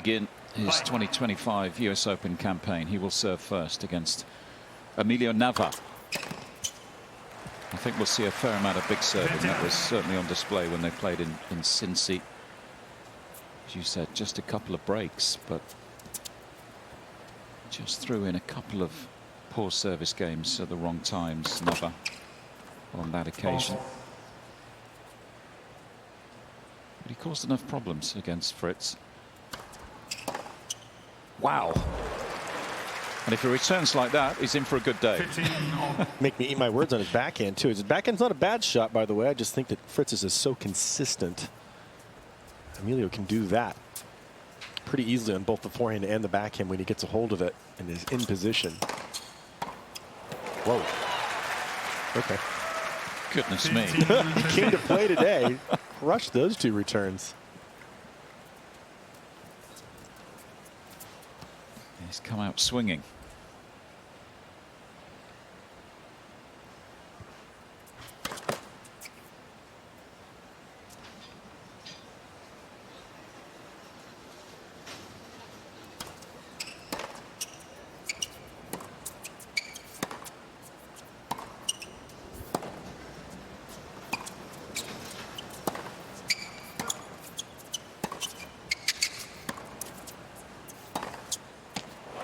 Begin his 2025 US Open campaign. He will serve first against Emilio Nava. I think we'll see a fair amount of big serving. That was certainly on display when they played in Cincy. As you said, just a couple of breaks, but just threw in a couple of poor service games at the wrong times, Nava, on that occasion. But he caused enough problems against Fritz. Wow. And if he returns like that, he's in for a good day. Make me eat my words on his backhand, too. His backhand's not a bad shot, by the way. I just think that Fritz's is so consistent. Emilio can do that pretty easily on both the forehand and the backhand when he gets a hold of it and is in position. Whoa. Okay. Goodness me. He came to play today. Crushed those two returns. He's come out swinging.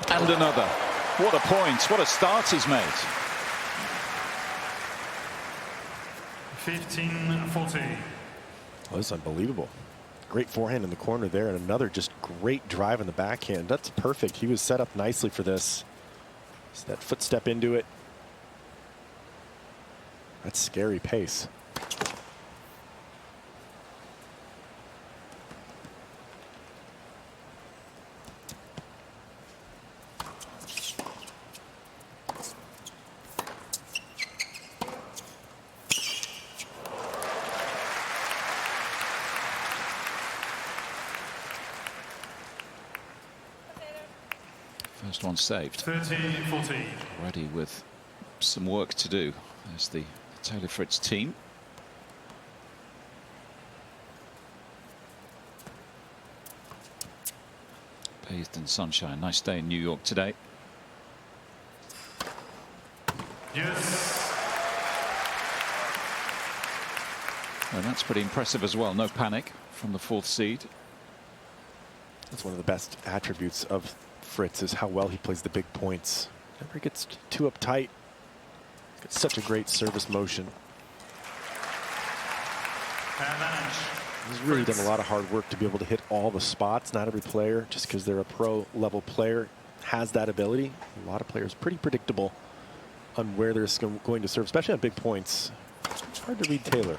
And another. What a point. What a start he's made. 15-14. Oh, this is unbelievable. Great forehand in the corner there, and another just great drive in the backhand. That's perfect. He was set up nicely for this. So that footstep into it. That's scary pace. First one saved. 30-14. Ready with some work to do as the Taylor Fritz team. Bathed in sunshine. Nice day in New York today. Yes. And that's pretty impressive as well. No panic from the fourth seed. That's one of the best attributes of Fritz, is how well he plays the big points. Never gets too uptight. Got such a great service motion. He's really done a lot of hard work to be able to hit all the spots. Not every player, just because they're a pro level player, has that ability. A lot of players pretty predictable on where they're going to serve, especially on big points. It's hard to read Taylor.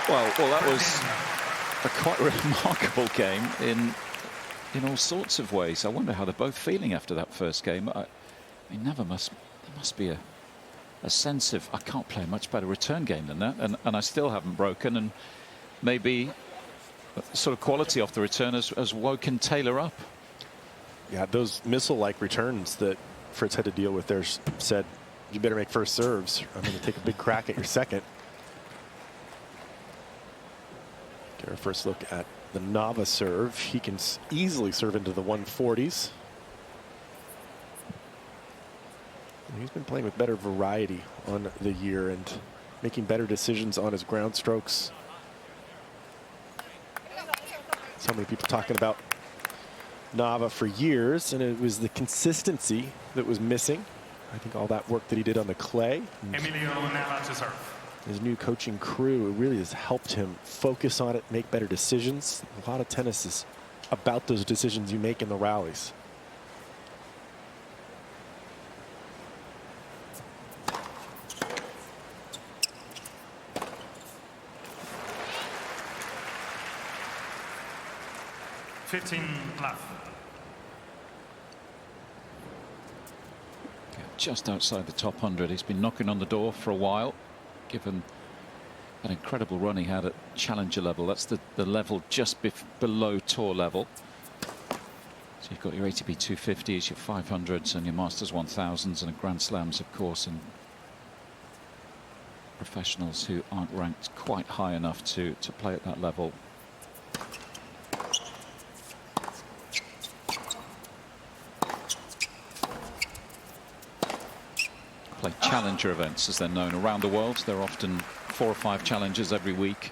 Well, that was a quite remarkable game in all sorts of ways. I wonder how they're both feeling after that first game. I mean, there must be a sense of, I can't play a much better return game than that, and I still haven't broken, and maybe sort of quality off the return has woken Taylor up. Yeah, those missile-like returns that Fritz had to deal with there said, you better make first serves. I'm going to take a big crack at your second. Get our first look at the Nava serve. He can easily serve into the 140s. And he's been playing with better variety on the year and making better decisions on his ground strokes. So many people talking about Nava for years, and it was the consistency that was missing. I think all that work that he did on the clay. Emilio Nava to serve. His new coaching crew really has helped him focus on it, make better decisions. A lot of tennis is about those decisions you make in the rallies. Left. Just outside the top 100. He's been knocking on the door for a while, given that incredible run he had at challenger level. That's the level just below tour level. So you've got your ATP 250s, your 500s, and your Masters 1000s, and Grand Slams, of course, and professionals who aren't ranked quite high enough to play at that level. play challenger events, as they're known, around the world. There are often 4 or 5 challengers every week.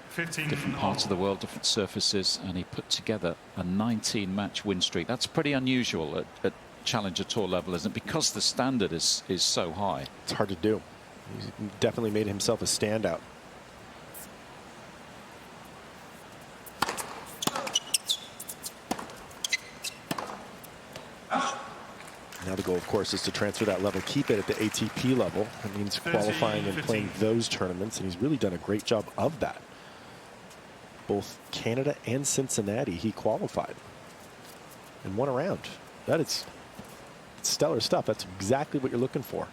15 Different parts of the world, different surfaces, and he put together a 19-match win streak. That's pretty unusual at Challenger Tour level, isn't it? Because the standard is so high. It's hard to do. He's definitely made himself a standout. Now the goal, of course, is to transfer that level, keep it at the ATP level. That means qualifying and playing those tournaments, and he's really done a great job of that. Both Canada and Cincinnati, he qualified and won a round. That is stellar stuff. That's exactly what you're looking for.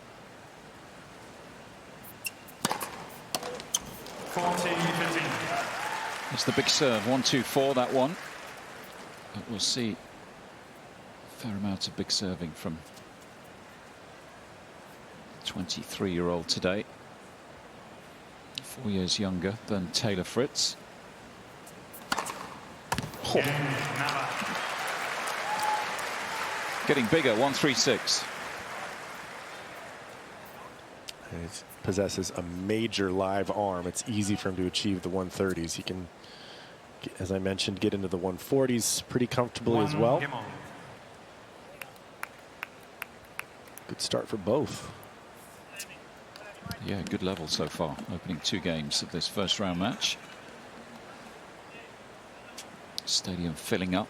14-15. It's the big serve. 1-2-4, that one. But we'll see a fair amount of big serving from the 23-year-old today. 4 years younger than Taylor Fritz. Oh. Getting bigger. 1-3-6. He possesses a major live arm. It's easy for him to achieve the 130s. He can, as I mentioned, get into the 140s pretty comfortably as well. Good start for both. Yeah, good level so far. Opening 2 games of this first round match. Stadium filling up.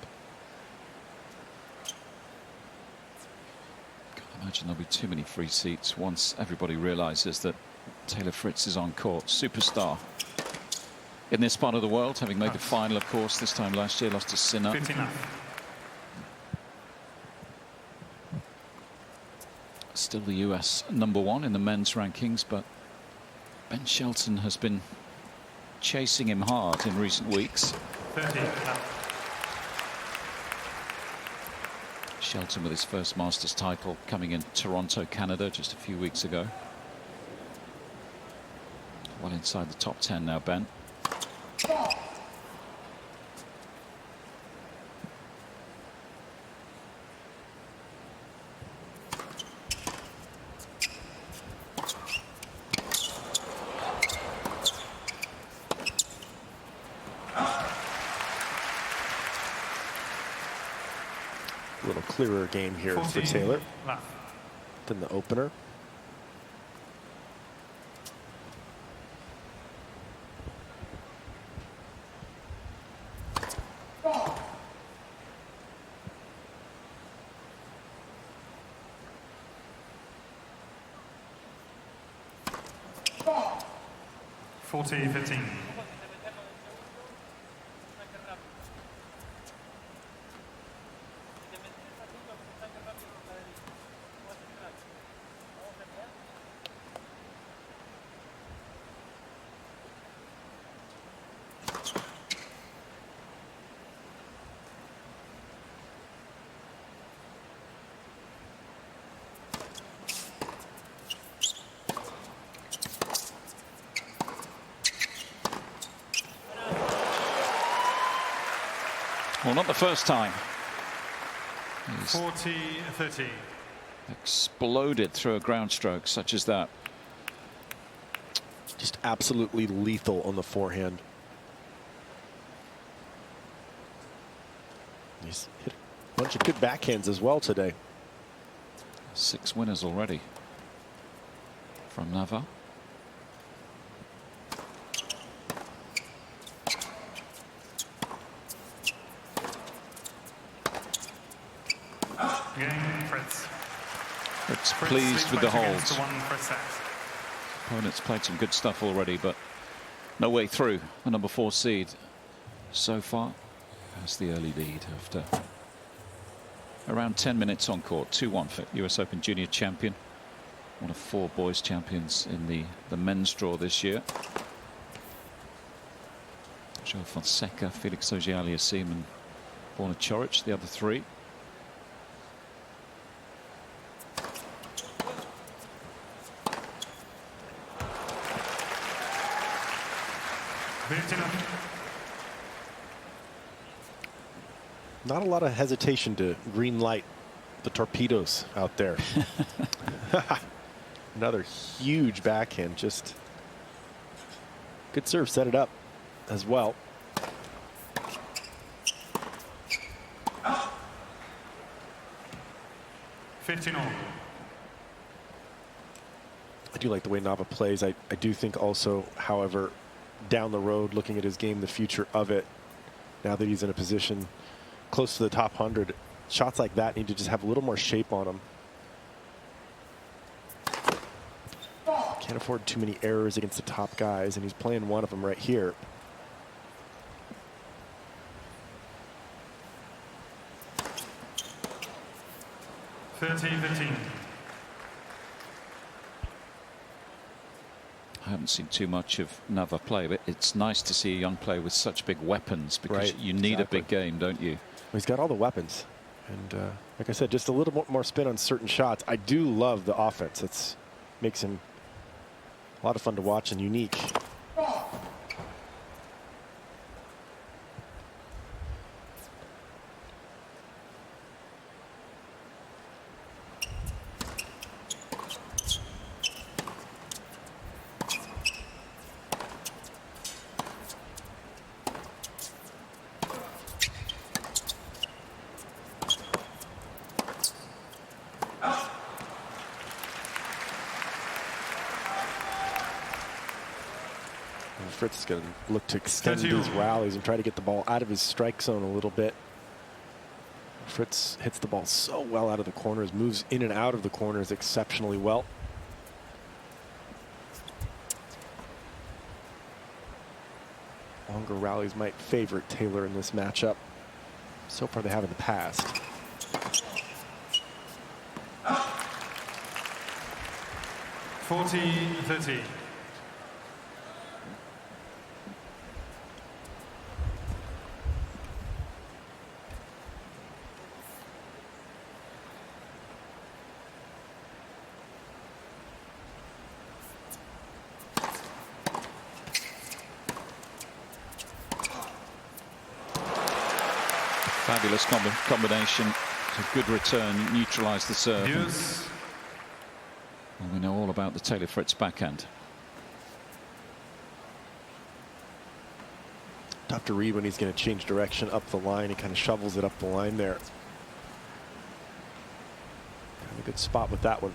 Can't imagine there'll be too many free seats once everybody realizes that Taylor Fritz is on court. Superstar in this part of the world, having made the final, of course, this time last year, lost to Sinner. 15. Still the US #1 in the men's rankings, but Ben Shelton has been chasing him hard in recent weeks. 30. Shelton with his first Masters title coming in Toronto, Canada, just a few weeks ago. Well inside the top 10 now, Ben. A little clearer game here for Taylor than the opener. $40-15. Well, not the first time. 40-30. Exploded through a ground stroke such as that. Just absolutely lethal on the forehand. He's hit a bunch of good backhands as well today. 6 winners already from Nava. Fritz pleased with the holds. Opponent's played some good stuff already, but no way through. The #4 seed so far has the early lead after around 10 minutes on court. 2-1 for US Open Junior champion. One of 4 boys champions in the men's draw this year. Joe Fonseca, Felix Auger-Aliassime and Borna Coric, the other 3. Not a lot of hesitation to green light the torpedoes out there. Another huge backhand. Just good serve, set it up as well. all. I do like the way Nava plays. I do think also, however, down the road, looking at his game, the future of it, now that he's in a position close to the top 100, shots like that need to just have a little more shape on them. Can't afford too many errors against the top guys, and he's playing one of them right here. I haven't seen too much of Nava play, but it's nice to see a young player with such big weapons, because you need a big game, don't you? Well, he's got all the weapons. And like I said, just a little more spin on certain shots. I do love the offense. It makes him a lot of fun to watch and unique. Fritz is going to look to extend his rallies and try to get the ball out of his strike zone a little bit. Fritz hits the ball so well out of the corners, moves in and out of the corners exceptionally well. Longer rallies might favor Taylor in this matchup. So far they have in the past. $40-30. Fabulous combination. A good return, neutralised the serve. Yes. And we know all about the Taylor Fritz backhand. Tough to read when he's going to change direction up the line. He kind of shovels it up the line there. Kind of a good spot with that one.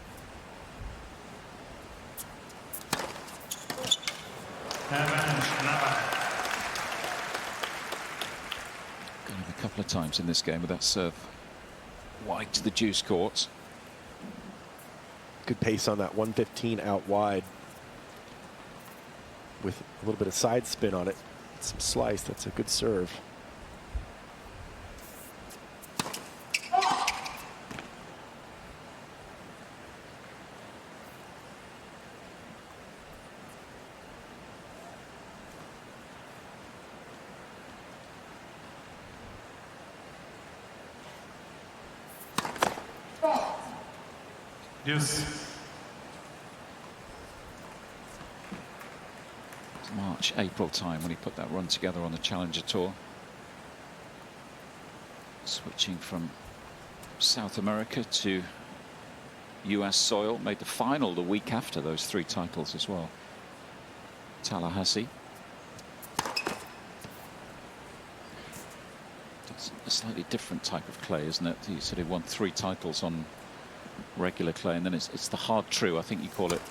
A couple of times in this game with that serve wide to the juice courts. Good pace on that 115 out wide with a little bit of side spin on it. Some slice. That's a good serve. Yes. March, April time when he put that run together on the Challenger Tour. Switching from South America to US soil. Made the final the week after those 3 titles as well. Tallahassee. It's a slightly different type of clay, isn't it? He sort of won 3 titles on regular clay, and then it's the hard true, I think you call it,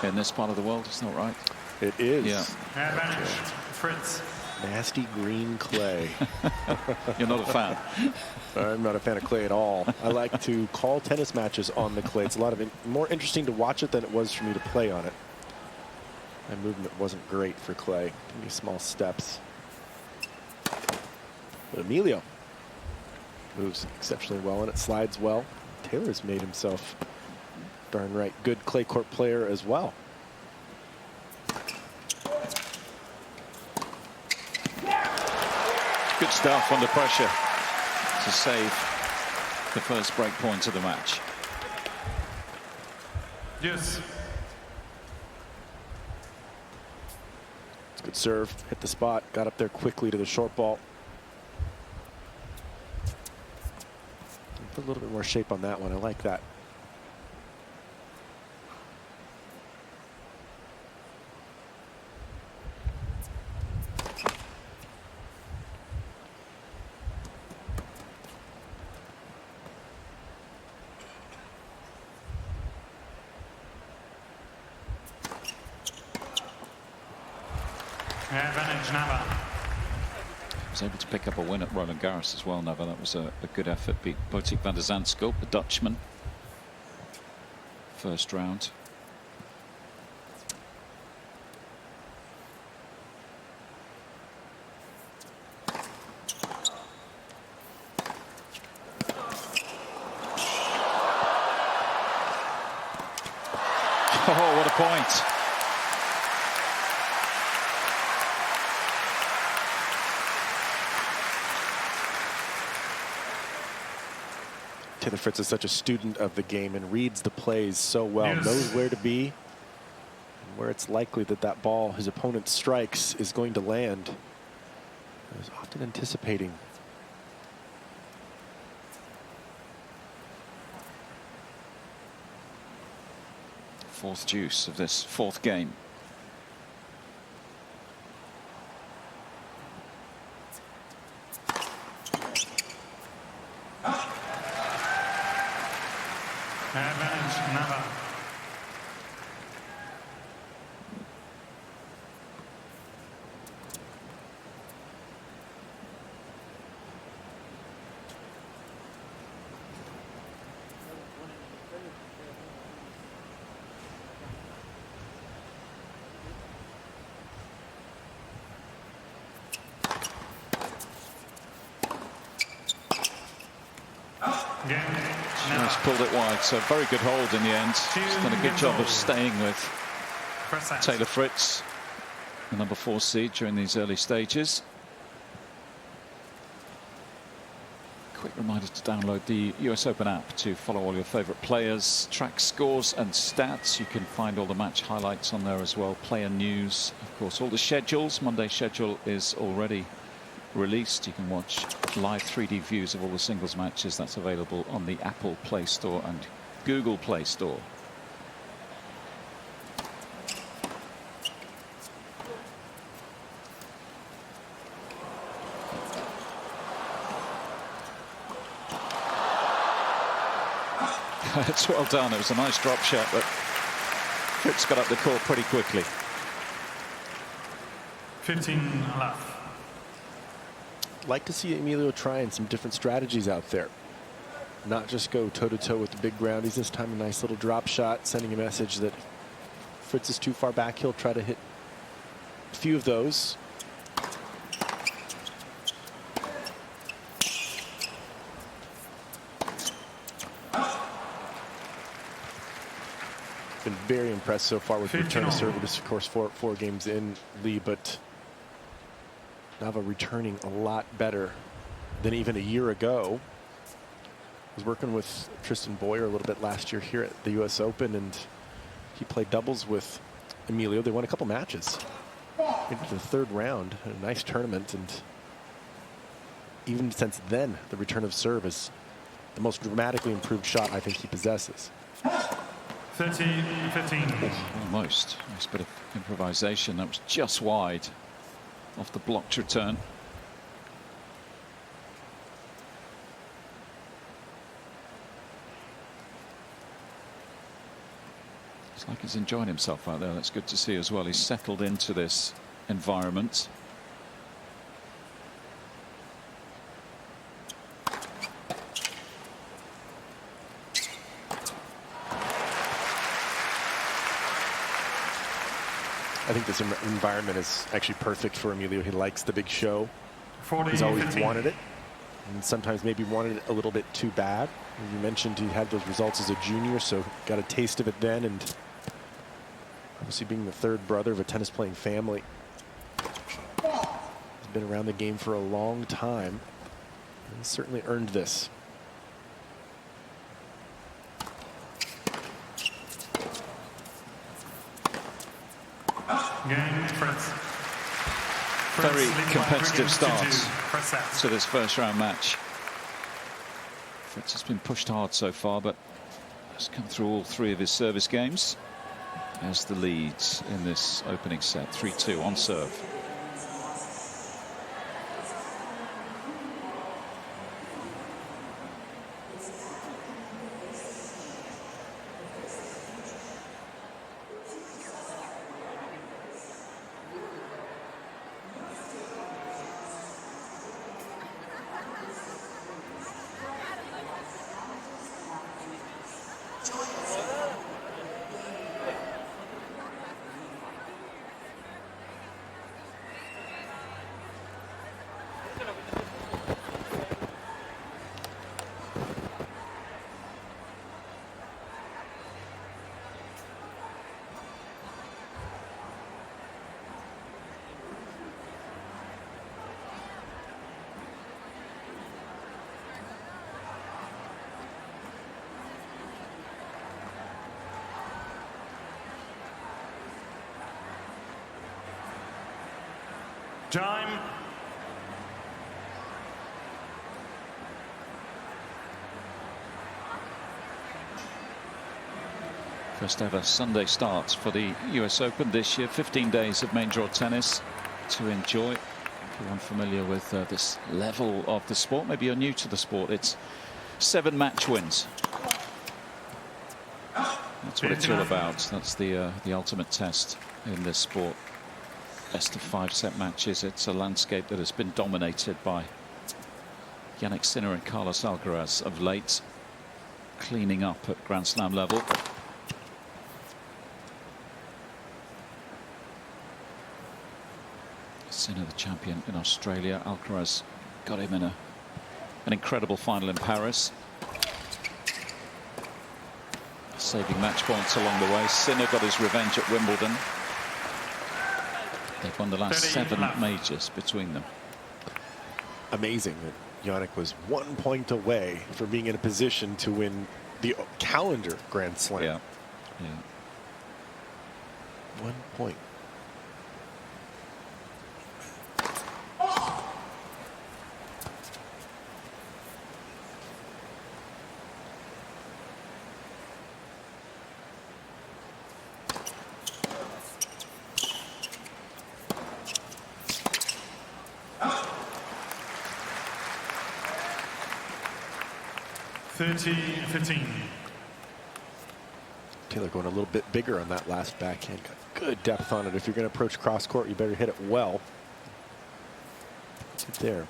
in this part of the world. It's not right. It is. Yeah. Advantage, Fritz. Nasty green clay. You're not a fan. I'm not a fan of clay at all. I like to call tennis matches on the clay. It's a lot of more interesting to watch it than it was for me to play on it. My movement wasn't great for clay. Give me small steps. But Emilio moves exceptionally well, and it slides well. Taylor's made himself darn right good clay court player as well. Good stuff under pressure to save the first break point of the match. Yes. It's a good serve, hit the spot, got up there quickly to the short ball. Put a little bit more shape on that one. I like that. Advantage Nava. Was able to pick up a win at Roland Garros as well, Nava. That was a good effort. Beat Botic van der Zandschulp, the Dutchman. First round. Oh, what a point. Taylor Fritz is such a student of the game and reads the plays so well, Yes. knows where to be, and where it's likely that that ball his opponent strikes is going to land. He's often anticipating. Fourth deuce of this fourth game. Advantage Nava. Just pulled it wide, so very good hold in the end. He's done a good job of staying with Taylor Fritz, the number 4 seed, during these early stages. Quick reminder to download the US Open app to follow all your favourite players, track scores and stats. You can find all the match highlights on there as well, player news, of course, all the schedules. Monday's schedule is already released. You can watch live 3D views of all the singles matches. That's available on the Apple Play Store and Google Play Store. It's well done. It was a nice drop shot, but Fritz got up the court pretty quickly. 15 left. Like to see Emilio trying some different strategies out there. Not just go toe-to-toe with the big groundies. This time a nice little drop shot, sending a message that Fritz is too far back. He'll try to hit a few of those. Been very impressed so far with the return of serve. This, of course, four games in, Lee, but Nava returning a lot better than even a year ago. Was working with Tristan Boyer a little bit last year here at the US Open, and he played doubles with Emilio. They won a couple matches into the third round. A nice tournament, and even since then, the return of serve is the most dramatically improved shot I think he possesses. 13-15. Almost. Nice bit of improvisation. That was just wide off the blocked return. It's like he's enjoying himself out there. That's good to see as well. He's settled into this environment. I think this environment is actually perfect for Emilio. He likes the big show. 40, He's always 15. wanted it, and sometimes maybe wanted it a little bit too bad. You mentioned he had those results as a junior, so got a taste of it then, and obviously being the third brother of a tennis-playing family, he's been around the game for a long time, and certainly earned this. Game, Fritz. Very Fritz, competitive start First set. to this first round match Fritz has been pushed hard so far, but has come through all 3 of his service games as the leads in this opening set. 3-2 on serve. Time. First ever Sunday starts for the US Open this year. 15 days of main draw tennis to enjoy. If you're unfamiliar with this level of the sport, maybe you're new to the sport, it's 7 match wins. That's what it's all about. That's the ultimate test in this sport. Best of 5 set matches. It's a landscape that has been dominated by Jannik Sinner and Carlos Alcaraz of late, cleaning up at Grand Slam level. Sinner the champion in Australia. Alcaraz got him in an incredible final in Paris, saving match points along the way. Sinner got his revenge at Wimbledon. They've won the last 7 majors between them. Amazing that Jannik was 1 point away from being in a position to win the calendar Grand Slam. Yeah. 1 point. Taylor going a little bit bigger on that last backhand. Got good depth on it. If you're going to approach cross court, you better hit it well. Right there.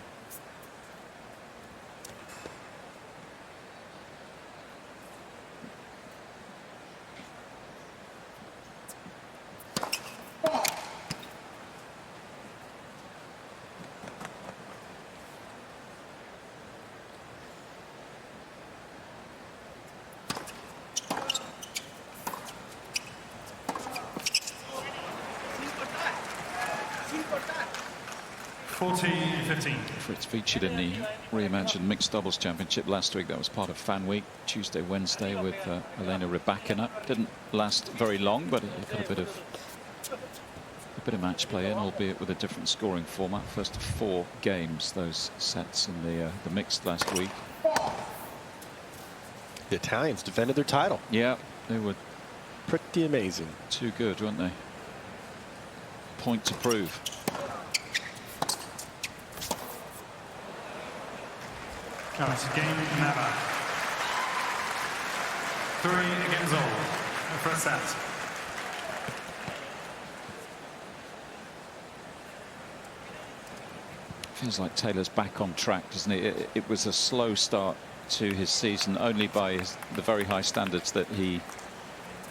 Fritz featured in the reimagined mixed doubles championship last week. That was part of Fan Week, Tuesday, Wednesday, with Aryna Rybakina. Didn't last very long, but it got a bit of match play in, albeit with a different scoring format. First of 4 games, those sets in the mixed last week. The Italians defended their title. Yeah, they were pretty amazing. Too good, weren't they? Point to prove. It's game Nava. 3-0. The first set. Feels like Taylor's back on track, doesn't it? It was a slow start to his season, only by the very high standards that he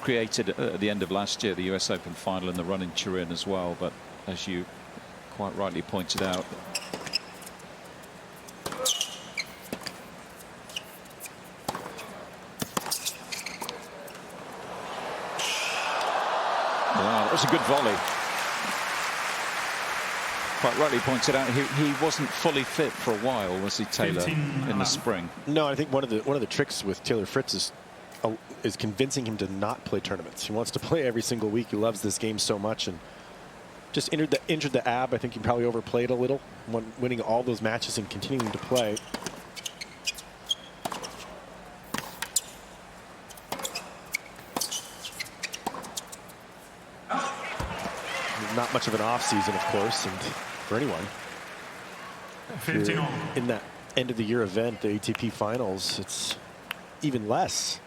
created at the end of last year, the US Open final and the run in Turin as well. But as you quite rightly pointed out, that was a good volley. Quite rightly pointed out, he wasn't fully fit for a while, was he, Taylor, in the spring? No, I think one of the tricks with Taylor Fritz is convincing him to not play tournaments. He wants to play every single week. He loves this game so much, and just injured the ab. I think he probably overplayed a little, winning all those matches and continuing to play. not much of an off season, of course, and for anyone. 15 all. In that end of the year event, the ATP Finals, it's even less.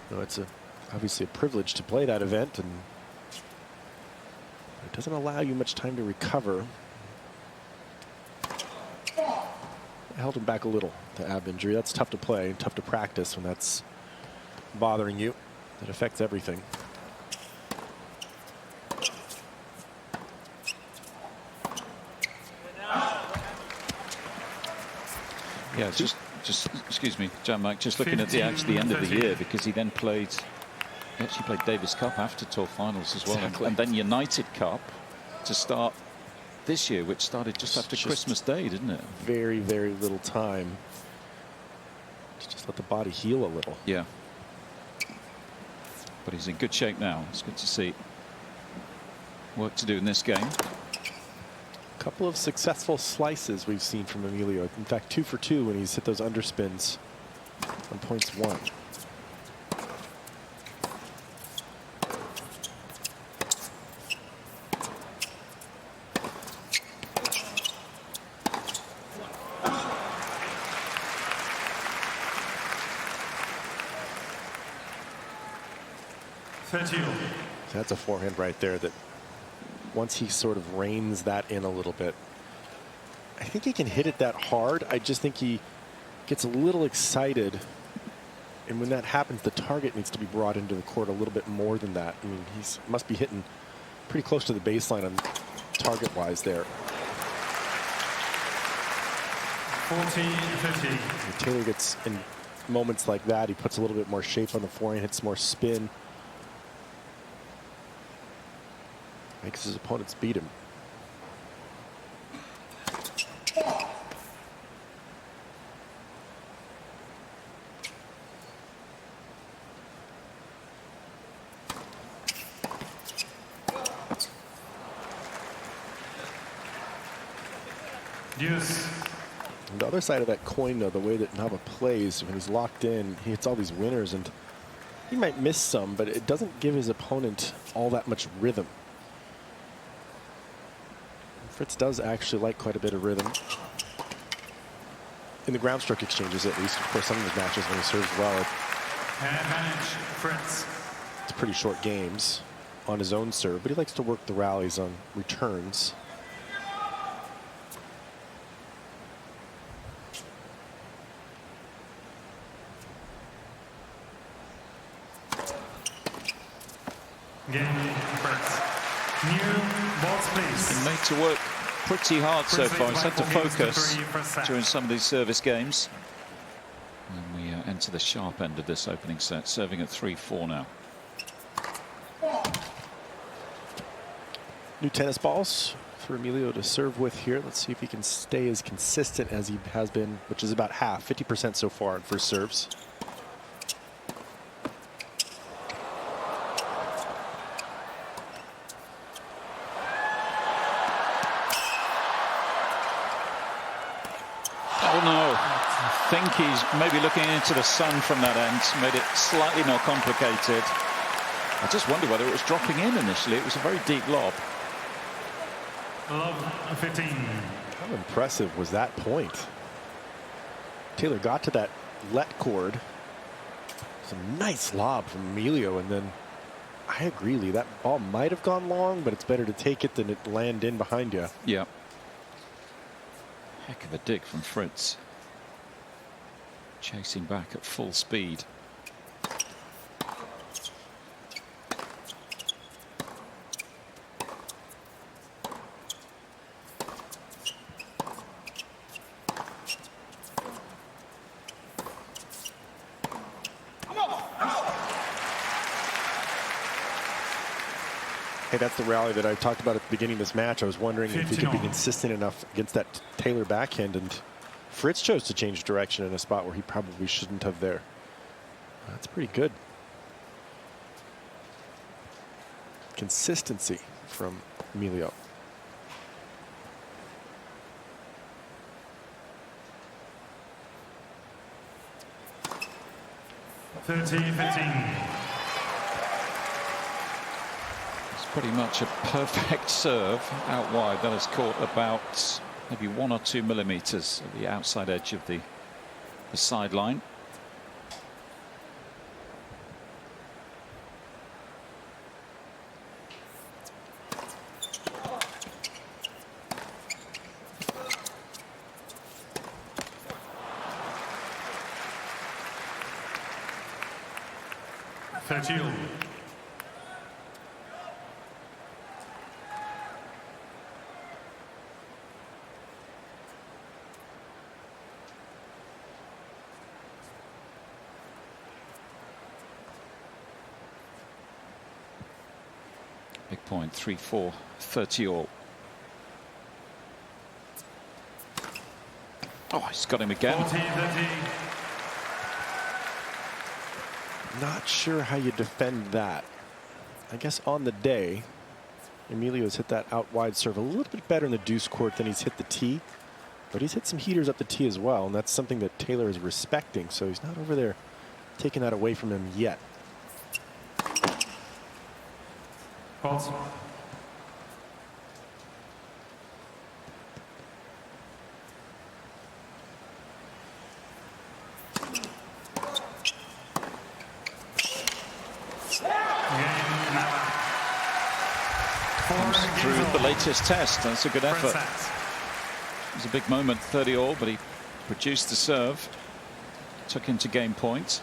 You know, it's obviously a privilege to play that event, and it doesn't allow you much time to recover. Held him back a little, the ab injury. That's tough to play, tough to practice when that's bothering you. It affects everything. Yeah, just excuse me, Jannik, just looking at the actually end of the year, because he then played, he actually played Davis Cup after Tour Finals as well, Exactly. and then United Cup to start this year, which started just after Christmas Day, didn't it? Very, very little time to just let the body heal a little. Yeah. But he's in good shape now. It's good to see. Work to do in this game. A couple of successful slices we've seen from Emilio. In fact, 2 for 2 when he's hit those underspins on points 1. So that's a forehand right there that once he sort of reins that in a little bit, I think he can hit it that hard. I just think he gets a little excited. And when that happens, the target needs to be brought into the court a little bit more than that. I mean, he must be hitting pretty close to the baseline on target-wise there. 40-50. Taylor gets, in moments like that, he puts a little bit more shape on the forehand, hits more spin. Makes his opponents beat him. Yes. On the other side of that coin, though, the way that Nava plays, when he's locked in, he hits all these winners, and he might miss some, but it doesn't give his opponent all that much rhythm. Fritz does actually like quite a bit of rhythm. In the ground stroke exchanges, at least. Of course, some of his matches when he serves well, Advantage, Fritz. it's pretty short games on his own serve, but he likes to work the rallies on returns. Game, Fritz. New balls, please. Been made to work pretty hard so far. He's had to focus during some of these service games. And we enter the sharp end of this opening set, serving at 3-4 now. New tennis balls for Emilio to serve with here. Let's see if he can stay as consistent as he has been, which is about half, 50% so far on first serves. Oh no, I think he's maybe looking into the sun from that end, made it slightly more complicated. I just wonder whether it was dropping in initially. It was a very deep lob. Love 15. How impressive was that point? Taylor got to that let cord. Some nice lob from Emilio, and then I agree, Lee, that ball might have gone long, but it's better to take it than it land in behind you. Yeah. Heck of a dig from Fritz. Chasing back at full speed. Hey, that's the rally that I talked about at the beginning of this match. I was wondering if he could be consistent enough against that Taylor backhand, and Fritz chose to change direction in a spot where he probably shouldn't have there. That's pretty good. Consistency from Emilio. pretty much a perfect serve out wide. That has caught about maybe 1 or 2 millimeters at the outside edge of the sideline. Big point, 3-4, 30 all. Oh, he's got him again. 40-30. Not sure how you defend that. I guess on the day, Emilio's hit that out wide serve a little bit better in the deuce court than he's hit the tee. But he's hit some heaters up the tee as well, and that's something that Taylor is respecting. So he's not over there taking that away from him yet. False. Through the latest test. That's a good effort. It was a big moment, 30 all, but he produced the serve, took him to game point.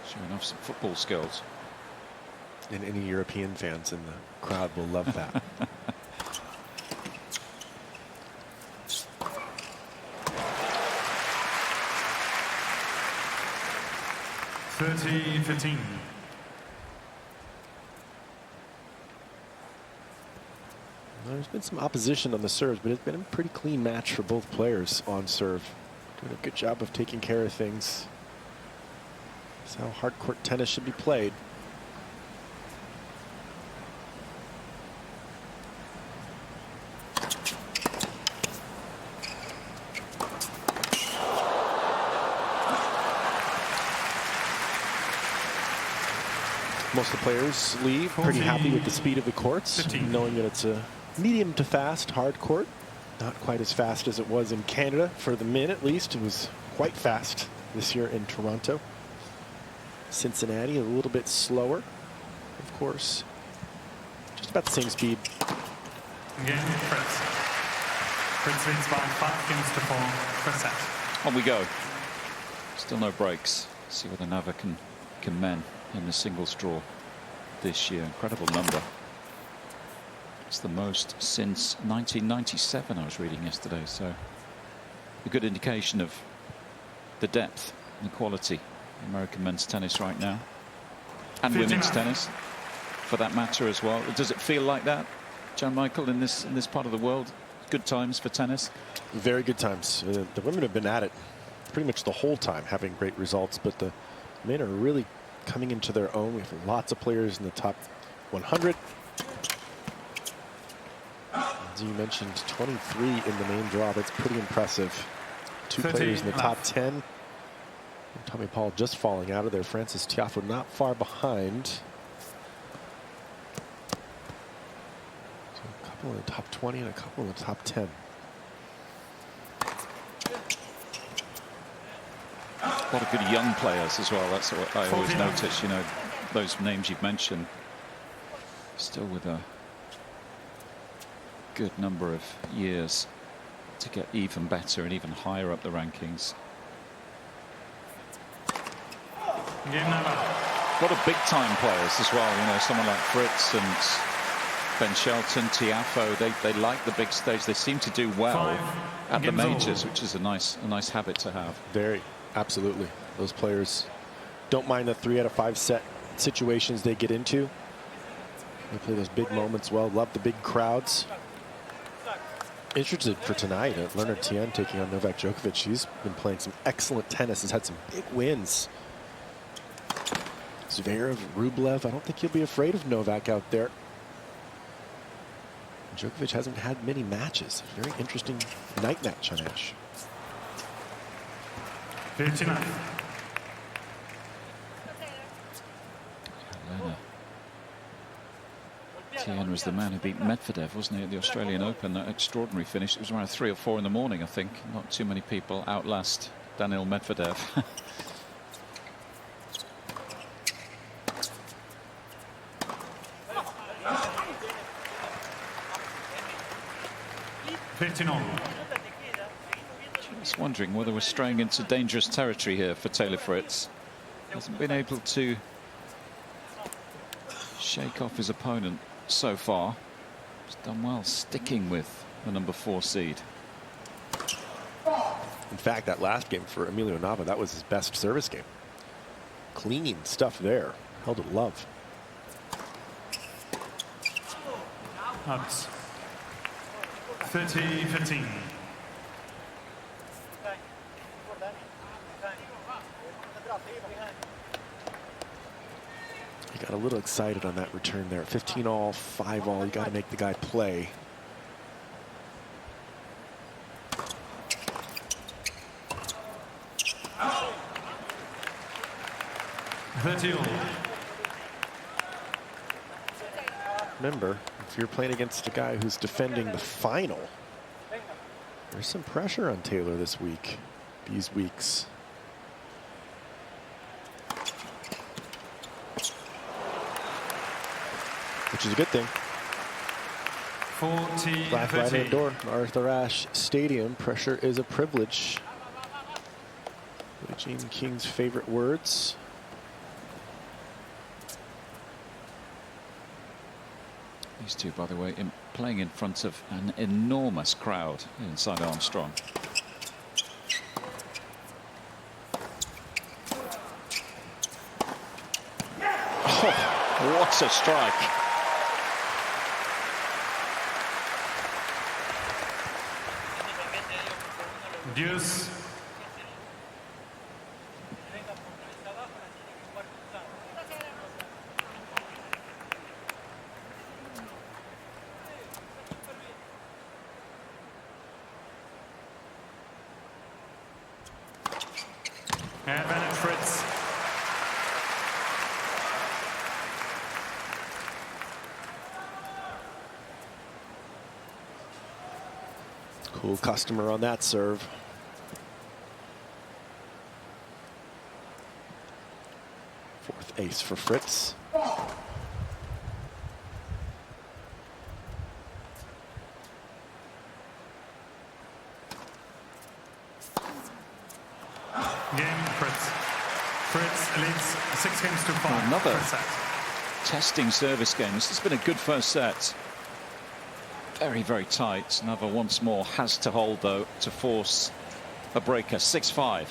Showing off some football skills. And any European fans in the crowd will love that. 30-15. There's been some opposition on the serves, but it's been a pretty clean match for both players on serve. Doing a good job of taking care of things. That's how hard court tennis should be played. Most of the players leave pretty happy with the speed of the courts, 15. knowing that it's a medium to fast hard court. Not quite as fast as it was in Canada. For the men, at least, it was quite fast this year in Toronto. Cincinnati a little bit slower, of course. Just about the same speed. Again, Fritz. Fritz leads by 5 games to 4 per set. On we go. Still no breaks. See whether Nava can mend in the singles draw this year. Incredible number. It's the most since 1997, I was reading yesterday. So a good indication of the depth and the quality of American men's tennis right now, and 59. women's tennis for that matter as well. Does it feel like that, John Michael, in this part of the world? Good times for tennis? Very good times. The women have been at it pretty much the whole time, having great results, but the men are really coming into their own. We have lots of players in the top 100. As you mentioned, 23 in the main draw. That's pretty impressive. 2 players in the top 10. And Tommy Paul just falling out of there. Francis Tiafoe not far behind. So a couple in the top 20 and a couple in the top 10. A lot of good young players as well. That's what I always notice. You know, those names you've mentioned, still with a good number of years to get even better and even higher up the rankings. Game Nava. A lot of big-time players as well. You know, someone like Fritz and Ben Shelton, Tiafoe. They like the big stage. They seem to do well at the majors, which is a nice habit to have. Very, absolutely. Those players don't mind the 3 out of 5 set situations they get into. They play those big moments well. Love the big crowds. Interested for tonight at Leonard Tien taking on Novak Djokovic. He's been playing some excellent tennis. Has had some big wins. Zverev, Rublev. I don't think he'll be afraid of Novak out there. Djokovic hasn't had many matches. Very interesting night match on Ash. 59. Tien was the man who beat Medvedev, wasn't he, at the Australian Open? That extraordinary finish. It was around 3 or 4 in the morning, I think. Not too many people outlast Daniil Medvedev. Just wondering whether we're straying into dangerous territory here for Taylor Fritz. Hasn't been able to shake off his opponent so far. He's done well sticking with the number 4 seed. In fact, that last game for Emilio Nava, that was his best service game. Clean stuff there. Held it love. Ups. 30-15. He got a little excited on that return there. 15 all, 5 all. You got to make the guy play. Remember, if you're playing against a guy who's defending the final, there's some pressure on Taylor this week, these weeks. Which is a good thing. 40-30. Black right door, Arthur Ashe Stadium. Pressure is a privilege. Gene King's favorite words. These two, by the way, playing in front of an enormous crowd inside Armstrong. Oh, what a strike. Deuce. Advantage Fritz. Cool customer on that serve. Fourth ace for Fritz. Fritz leads 6 games to 5. Another testing service game. This has been a good first set. Very, very tight. Nava once more has to hold, though, to force a breaker. 6-5.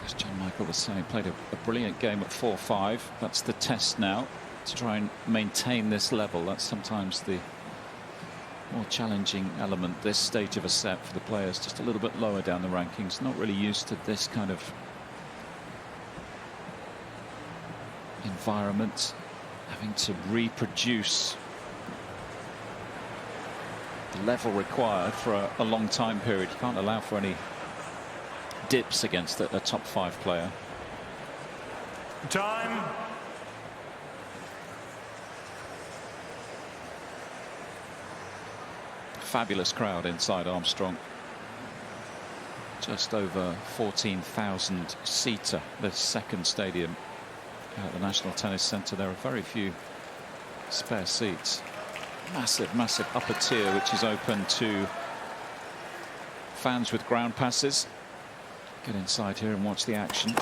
As John Michael was saying, played a brilliant game at 4-5. That's the test now, to try and maintain this level. That's sometimes the more challenging element this stage of a set for the players, just a little bit lower down the rankings, not really used to this kind of environment, having to reproduce the level required for a long time period. You can't allow for any dips against a top 5 player. Time. Fabulous crowd inside Armstrong. Just over 14,000 seater, the second stadium at the National Tennis Centre. There are very few spare seats. Massive upper tier which is open to fans with ground passes. Get inside here and watch the action.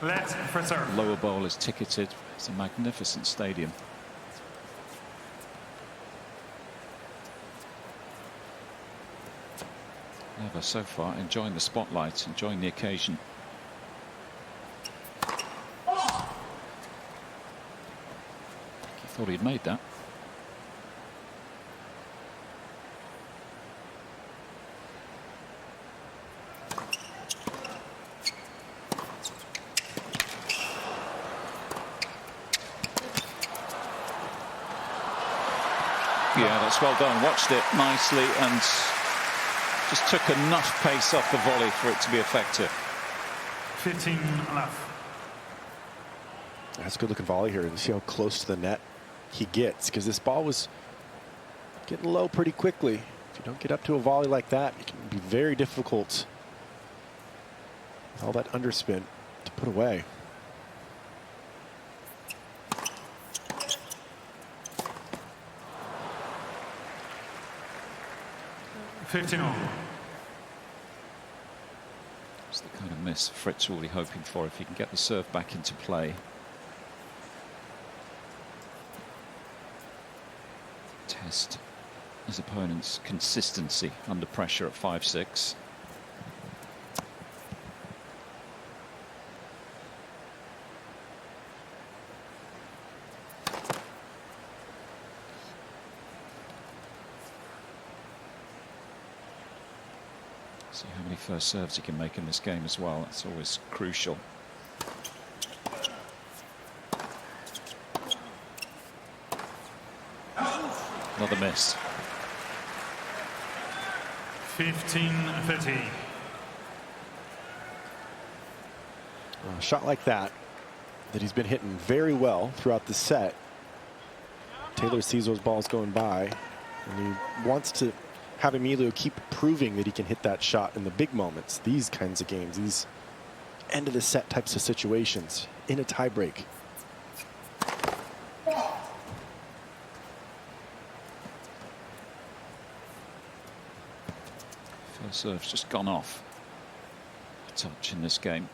Let Fritz serve. Lower bowl is ticketed. It's a magnificent stadium. Nava so far enjoying the spotlight, enjoying the occasion. He thought he'd made that. Yeah, that's well done. Watched it nicely and just took enough pace off the volley for it to be effective. 15 enough. That's a good looking volley here. And see how close to the net he gets, because this ball was getting low pretty quickly. If you don't get up to a volley like that, it can be very difficult with all that underspin to put away. It's the kind of miss Fritz really hoping for if he can get the serve back into play. Test his opponent's consistency under pressure at 5-6. See how many first serves he can make in this game as well. That's always crucial. Another miss. 15-30. A shot like that he's been hitting very well throughout the set. Taylor sees those balls going by, and he wants to have Emilio keep proving that he can hit that shot in the big moments, these kinds of games, these end of the set types of situations in a tiebreak. First serve's just gone off a touch in this game.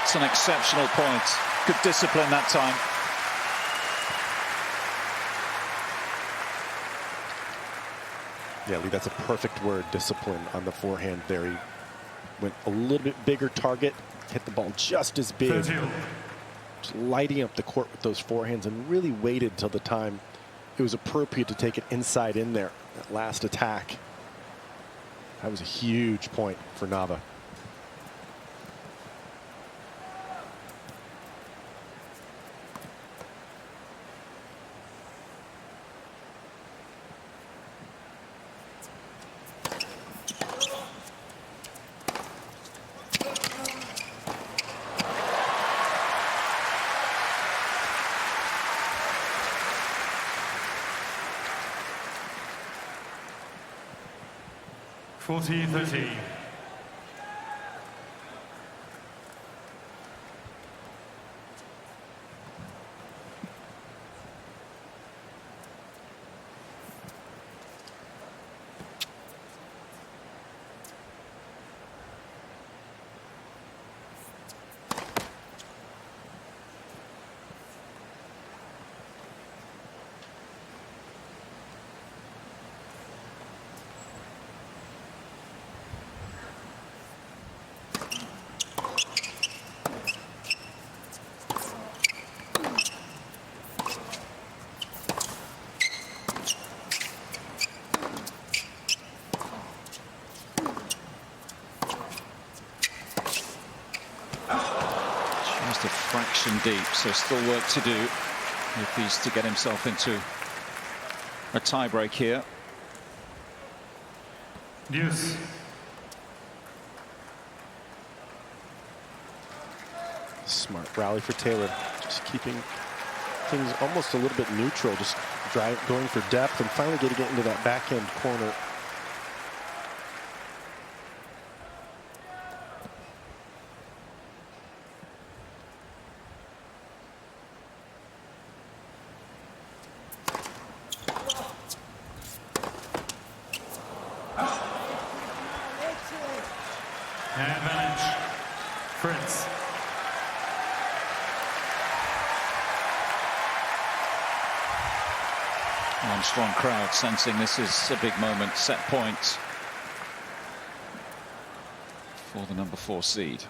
It's an exceptional point. Good discipline that time. Yeah, Lee, that's a perfect word, discipline, on the forehand there. He went a little bit bigger target, hit the ball just as big, just lighting up the court with those forehands, and really waited till the time it was appropriate to take it inside in there. That last attack, that was a huge point for Nava. $40-30. just a fraction deep, so still work to do if he's to get himself into a tiebreak here. Deuce. Smart rally for Taylor, just keeping things almost a little bit neutral, just going for depth and finally getting it into that backhand corner. Advantage. Fritz. One strong crowd sensing this is a big moment. Set point for the number 4 seed.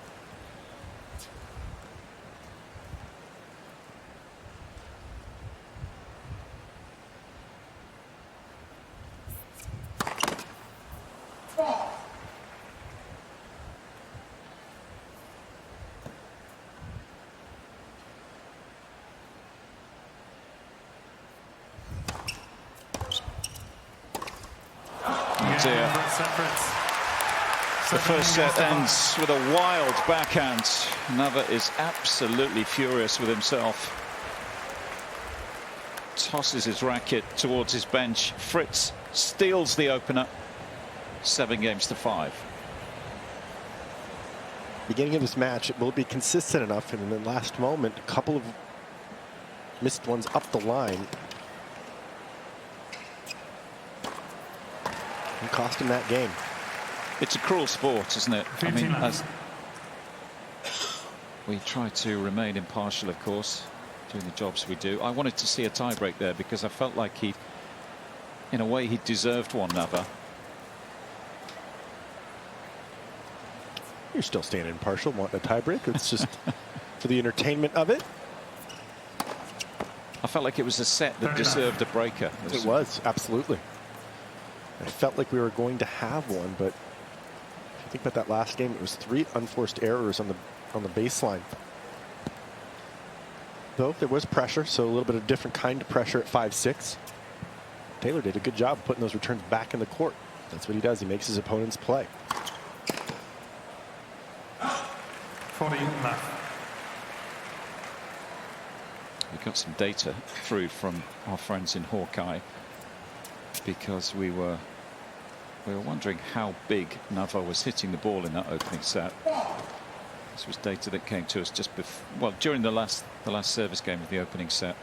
The first set ends with a wild backhand. Nava is absolutely furious with himself. Tosses his racket towards his bench. Fritz steals the opener. 7-5. Beginning of this match, it will be consistent enough, and in the last moment, a couple of missed ones up the line. And cost him that game. It's a cruel sport, isn't it? I mean, as we try to remain impartial, of course, doing the jobs we do. I wanted to see a tiebreak there because I felt like he, in a way, he deserved one, Nava. You're still staying impartial, wanting a tiebreak. It's just for the entertainment of it. I felt like it was a set that deserved a breaker. It was, absolutely. I felt like we were going to have one, but if you think about that last game, it was 3 unforced errors on the baseline. Though there was pressure, so a little bit of different kind of pressure at 5-6. Taylor did a good job putting those returns back in the court. That's what he does. He makes his opponents play. 40 left. We got some data through from our friends in Hawkeye because we were wondering how big Nava was hitting the ball in that opening set. This was data that came to us just before, well, during the last service game of the opening set.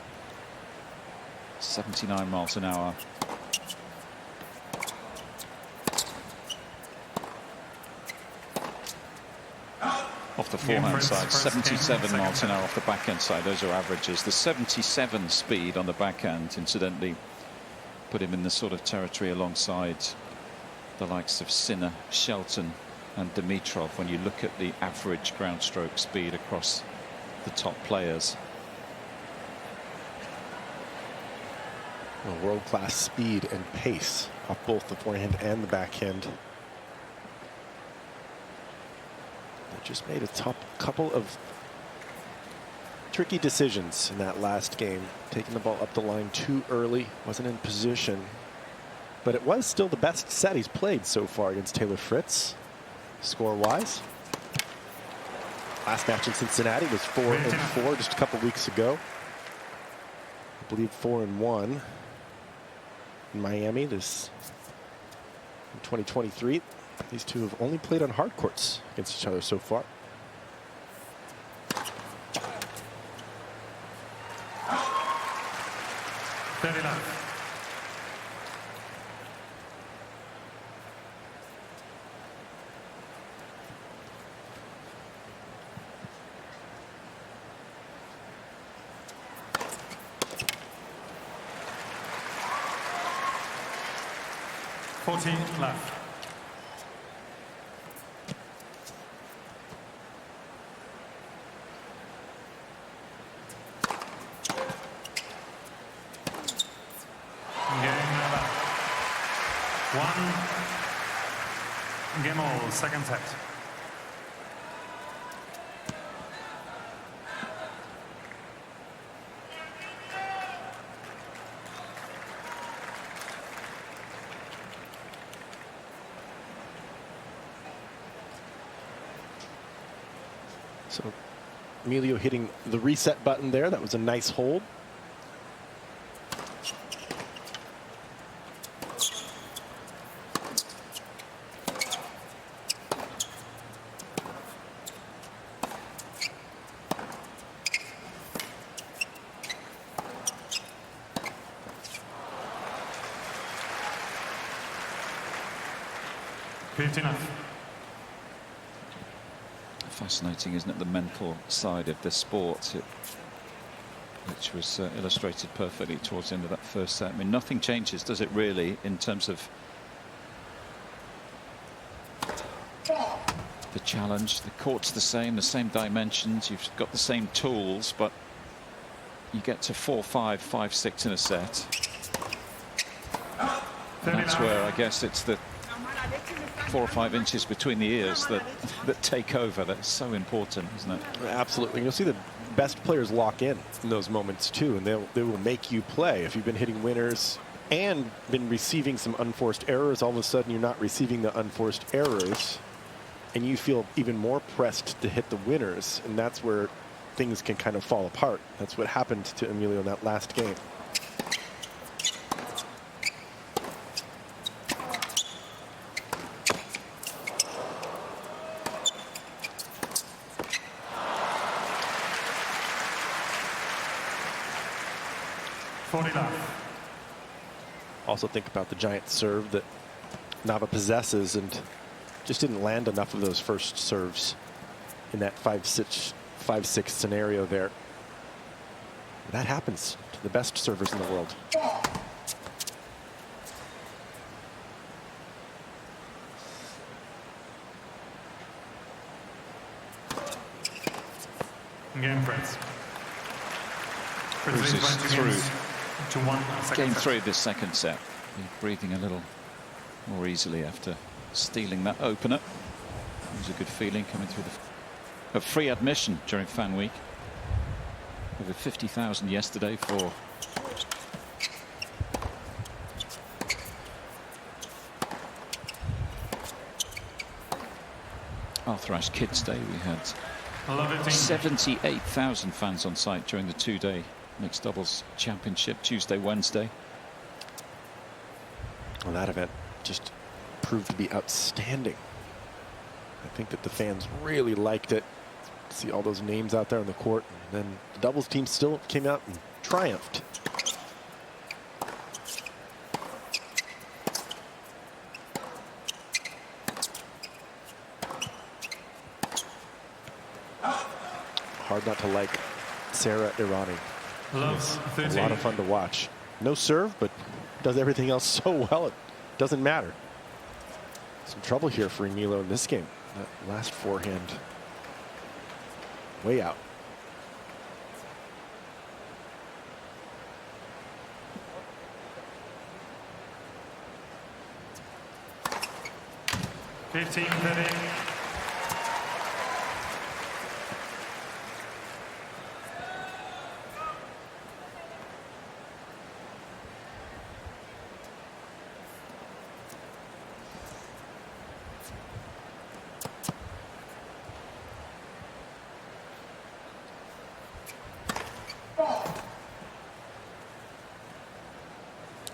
79 miles an hour. Off the forehand side, 77 miles an hour off the backhand side. Those are averages. The 77 speed on the backhand, incidentally, put him in the sort of territory alongside the likes of Sinner, Shelton and Dimitrov when you look at the average ground stroke speed across the top players. Well, world-class speed and pace off both the forehand and the backhand. They just made a couple of tricky decisions in that last game. Taking the ball up the line too early, wasn't in position. But it was still the best set he's played so far against Taylor Fritz, score-wise. Last match in Cincinnati was 4-4 just a couple weeks ago. I believe 4-1 in Miami this in 2023. These two have only played on hard courts against each other so far. Very left. Left. Game all, second set. So Emilio hitting the reset button there. That was a nice hold. Fascinating, isn't it, the mental side of the sport, which was illustrated perfectly towards the end of that first set. I mean, nothing changes, does it really, in terms of the challenge? The court's the same dimensions, you've got the same tools, but you get to 4-5, 5-6 in a set. And that's where I guess it's the 4 or 5 inches between the ears that take over. That's so important, isn't it? Absolutely. You'll see the best players lock in those moments too, and they will make you play. If you've been hitting winners and been receiving some unforced errors, all of a sudden you're not receiving the unforced errors, and you feel even more pressed to hit the winners, and that's where things can kind of fall apart. That's what happened to Emilio in that last game. Also think about the giant serve that Nava possesses, and just didn't land enough of those first serves in that 5-6 scenario there. That happens to the best servers in the world. Game Fritz. Fritz is through. Game 3 of this second set. Breathing a little more easily after stealing that opener. It was a good feeling coming through a free admission during Fan Week. Over 50,000 yesterday for Arthur Ashe Kids Day. We had 78,000 fans on site during the 2-day mixed doubles championship, Tuesday, Wednesday. Well, that event just proved to be outstanding. I think that the fans really liked it. See all those names out there on the court, and then the doubles team still came out and triumphed. Hard not to like Sarah Irani. It's a lot of fun to watch. No serve, but does everything else so well it doesn't matter. Some trouble here for Emilio in this game. That last forehand way out.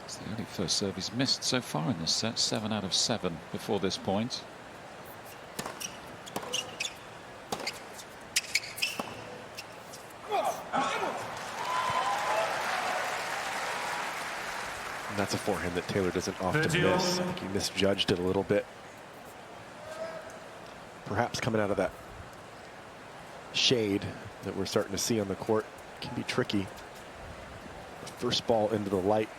It's the only first serve he's missed so far in this set. 7 out of 7 before this point. And that's a forehand that Taylor doesn't often miss. I think he misjudged it a little bit. Perhaps coming out of that shade that we're starting to see on the court can be tricky. The first ball into the light.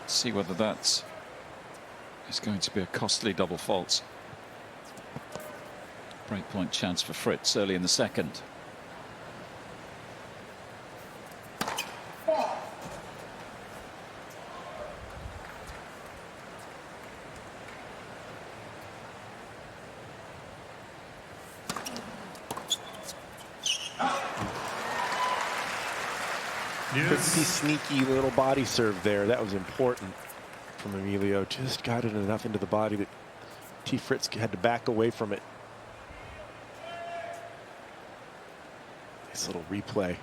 See whether that is going to be a costly double fault. Breakpoint chance for Fritz early in the second. Pretty sneaky little body serve there. That was important from Emilio. Just got it enough into the body that Fritz had to back away from it. Nice little replay.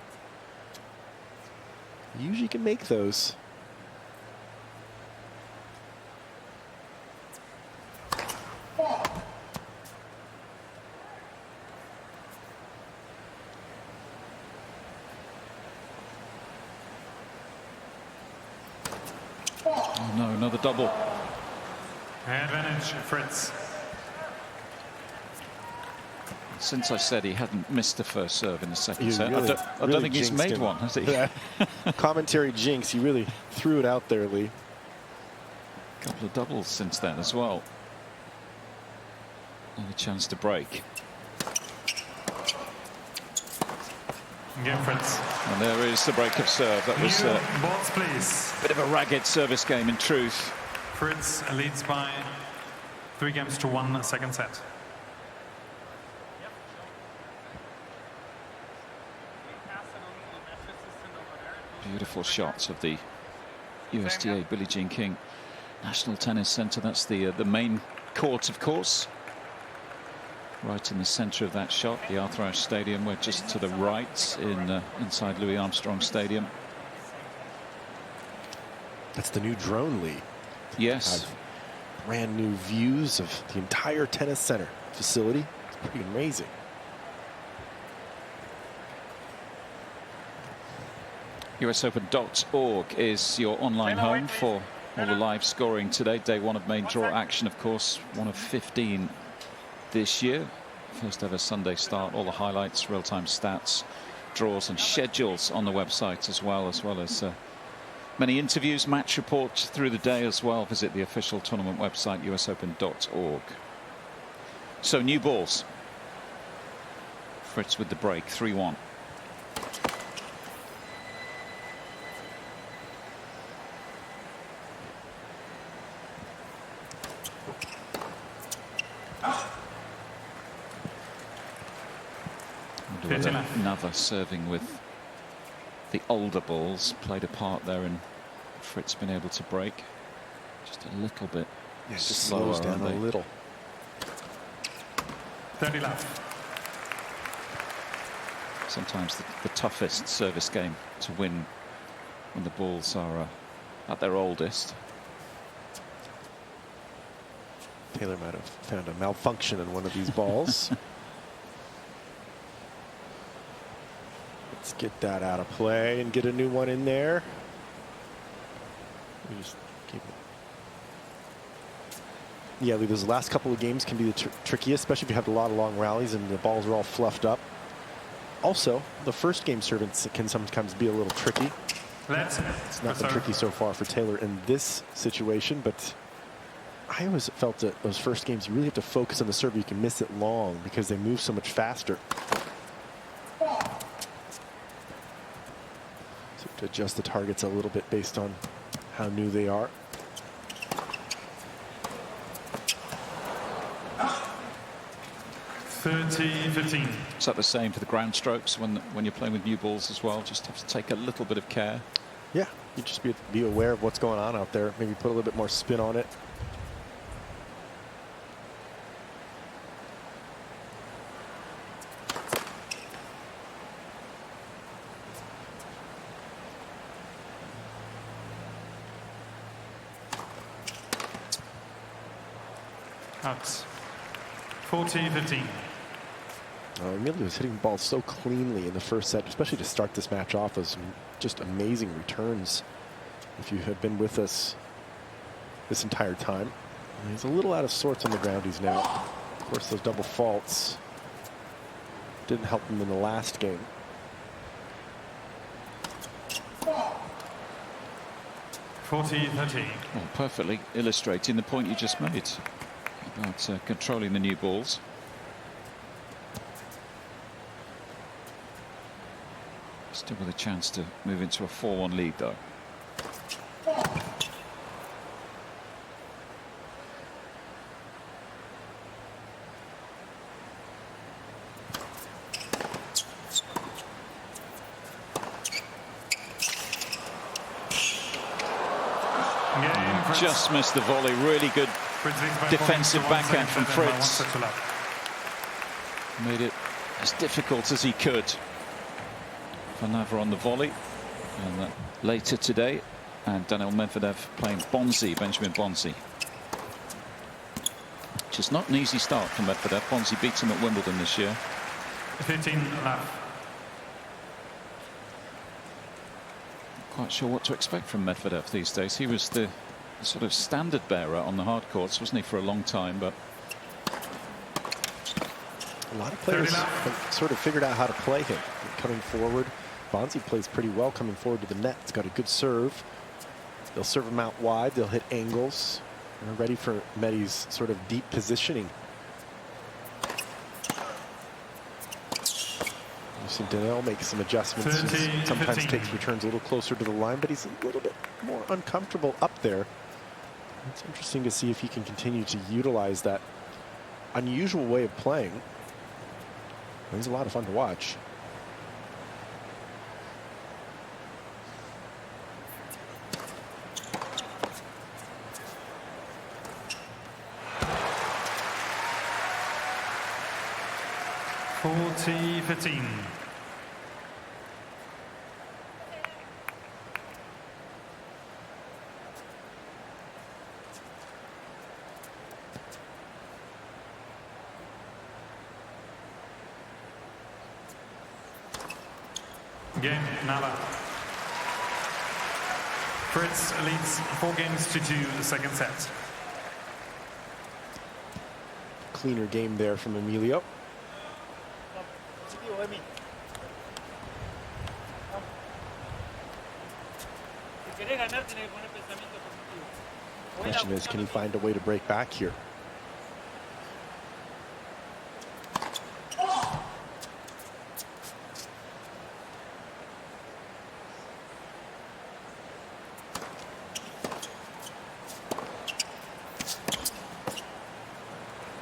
Usually can make those. Oh no, another double. Advantage, Fritz. Since I said he hadn't missed the first serve in the second set, Really, I don't think he's made one, has he? Commentary jinx. He really threw it out there, Lee. A couple of doubles since then as well. And a chance to break. Again, Fritz. And there is the break of serve. That was balls, please. a bit of a ragged service game in truth. Fritz leads by 3-1 second set. Beautiful shots of the USTA Billie Jean King National Tennis Centre. That's the main court, of course. Right in the centre of that shot, the Arthur Ashe Stadium. We're just to the right inside Louis Armstrong Stadium. That's the new drone, Lee. Yes. Brand new views of the entire tennis center facility. It's pretty amazing. USOpen.org is your online home for all the live scoring today. Day one of main draw action, of course, one of 15 this year. First ever Sunday start. All the highlights, real-time stats, draws and schedules on the website as well as many interviews, match reports through the day as well. Visit the official tournament website, usopen.org. So new balls. Fritz with the break, 3-1. Nava serving with the older balls played a part there, and Fritz been able to break just a little bit. Yeah, just slower, slows down a little. 30 left. Sometimes the toughest service game to win when the balls are at their oldest. Taylor might have found a malfunction in one of these balls. Let's get that out of play and get a new one in there. We just keep it. Yeah, Lee, those last couple of games can be the trickiest, especially if you have a lot of long rallies and the balls are all fluffed up. Also, the first game servants can sometimes be a little tricky. It's not been tricky so far for Taylor in this situation, but I always felt that those first games, you really have to focus on the serve. You can miss it long because they move so much faster. So to adjust the targets a little bit based on how new they are. Is that the same for the ground strokes when you're playing with new balls as well? Just have to take a little bit of care. Yeah, you just be aware of what's going on out there. Maybe put a little bit more spin on it. Out. 14-15. Emilio was hitting the ball so cleanly in the first set, especially to start this match off. Those just amazing returns. If you had been with us this entire time, he's a little out of sorts on the groundies now. Of course, those double faults didn't help him in the last game. Well, perfectly illustrating the point you just made about controlling the new balls. Still with a chance to move into a 4-1 lead, though. Fritz. Just missed the volley. Really good Fritz leads by 4 defensive games to 1 backhand from second set and by 1 Fritz. set to love. Made it as difficult as he could for Nava on the volley. And later today, and Daniil Medvedev playing Bonzi, Benjamin Bonzi. Which is not an easy start for Medvedev. Bonzi beats him at Wimbledon this year. 15 love. Quite sure what to expect from Medvedev these days. He was the sort of standard bearer on the hard courts, wasn't he, for a long time? But a lot of players have sort of figured out how to play him. Coming forward, Bonzi plays pretty well coming forward to the net. He's got a good serve. They'll serve him out wide. They'll hit angles. They're ready for Medi's sort of deep positioning. You've seen Daniil make some adjustments. Sometimes takes returns a little closer to the line, but he's a little bit more uncomfortable up there. It's interesting to see if he can continue to utilize that unusual way of playing. He's a lot of fun to watch. $40-15. Game, Nava. Fritz leads 4 games to 2 the second set. Cleaner game there from Emilio. Question is, can he find a way to break back here?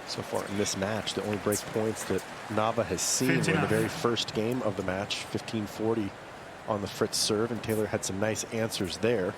So far in this match, the only break points that Nava has seen were in the very first game of the match, 15-40 on the Fritz serve, and Taylor had some nice answers there.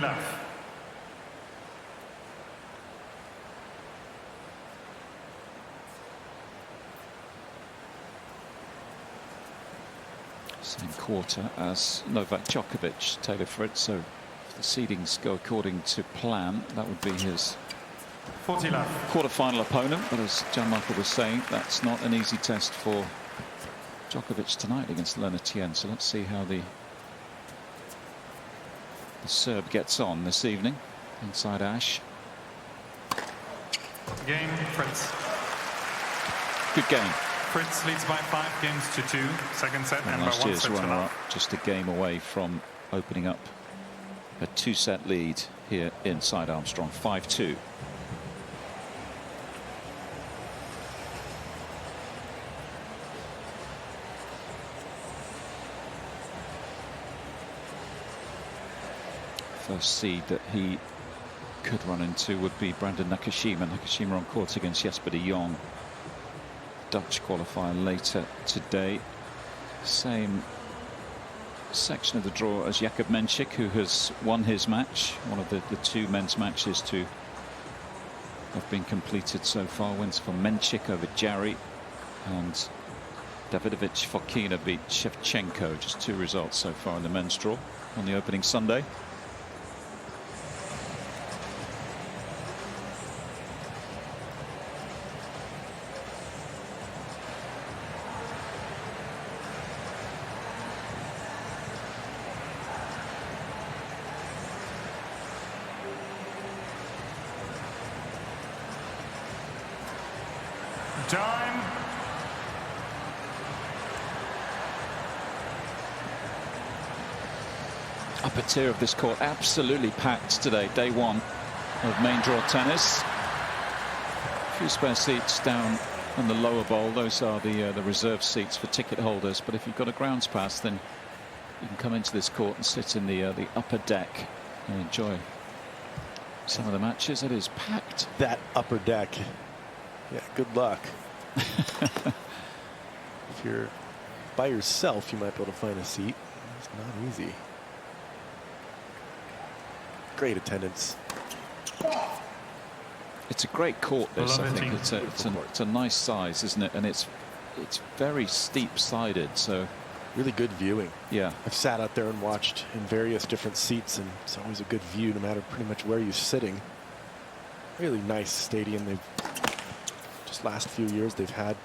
love. Same quarter as Novak Djokovic, Taylor Fritz. So if the seedings go according to plan, that would be his 40 love. quarter-final opponent. But as Jannik was saying, that's not an easy test for Djokovic tonight against Leonard Tien. So let's see how the Serb gets on this evening inside Ash. Game, Fritz. Good game. Fritz leads by 5 games to 2, second set, and by last 1 year's set to runner-up, love. just a game away from opening up a 2-set lead here inside Armstrong, 5-2. First seed that he could run into would be Brandon Nakashima. Nakashima on court against Jesper de Jong. Dutch qualifier later today. Same section of the draw as Jakub Menchik, who has won his match. One of the 2 men's matches to have been completed so far. Wins for Menchik over Jarry, and Davidovich Fokina beat Shevchenko. Just 2 results so far in the men's draw on the opening Sunday. Time. upper tier of this court. Absolutely packed today, day one of main draw tennis. A few spare seats down in the lower bowl. Those are the reserve seats for ticket holders. But if you've got a grounds pass, then you can come into this court and sit in the upper deck and enjoy some of the matches. It is packed. That upper deck. Yeah, good luck. If you're by yourself, you might be able to find a seat. It's not easy. Great attendance. It's a great court, this. I think it's a nice size, isn't it? And it's very steep-sided, so really good viewing. Yeah, I've sat out there and watched in various different seats, and it's always a good view, no matter pretty much where you're sitting. Really nice stadium. They've just last few years they've had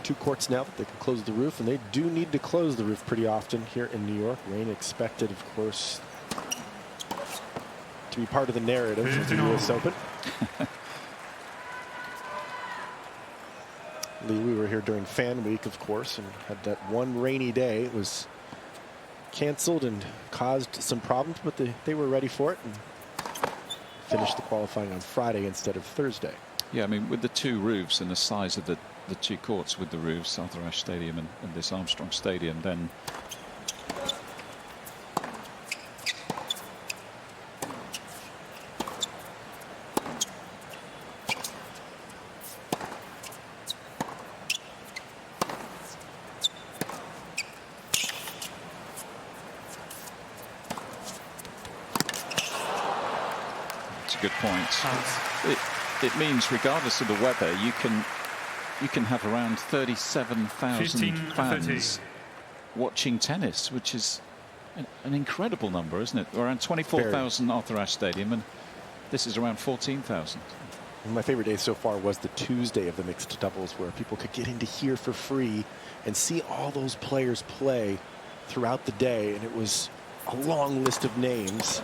2 courts now that they can close the roof, and they do need to close the roof pretty often here in New York. Rain expected, of course, to be part of the narrative of the US Open. Lee, we were here during Fan Week, of course, and had that one rainy day. It was canceled and caused some problems, but they were ready for it and finished the qualifying on Friday instead of Thursday. Yeah, I mean, with the 2 roofs and the size of the 2 courts with the roofs, Arthur Ashe Stadium and this Armstrong Stadium, then it's a good point. It means regardless of the weather, you can have around 37,000 fans watching tennis, which is an incredible number, isn't it? Around 24,000 Arthur Ashe Stadium, and this is around 14,000. My favorite day so far was the Tuesday of the mixed doubles, where people could get into here for free and see all those players play throughout the day, and it was a long list of names.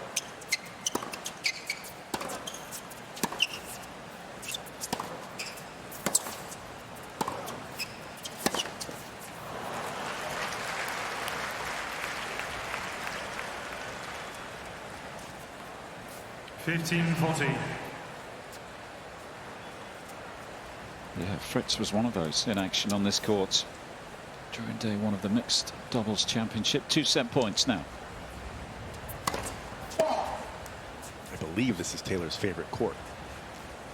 Yeah, Fritz was one of those in action on this court during day one of the mixed doubles championship. 2 set points now. I believe this is Taylor's favorite court.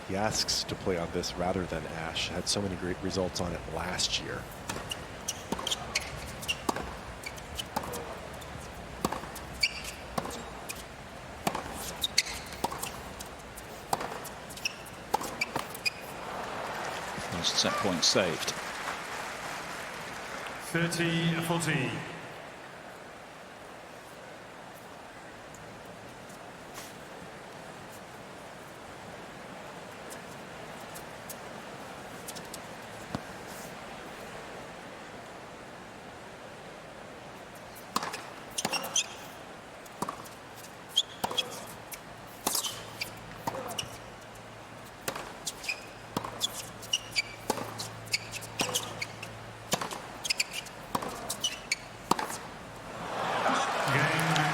He asks to play on this rather than Ashe. Had so many great results on it last year. Set point saved. 30-40.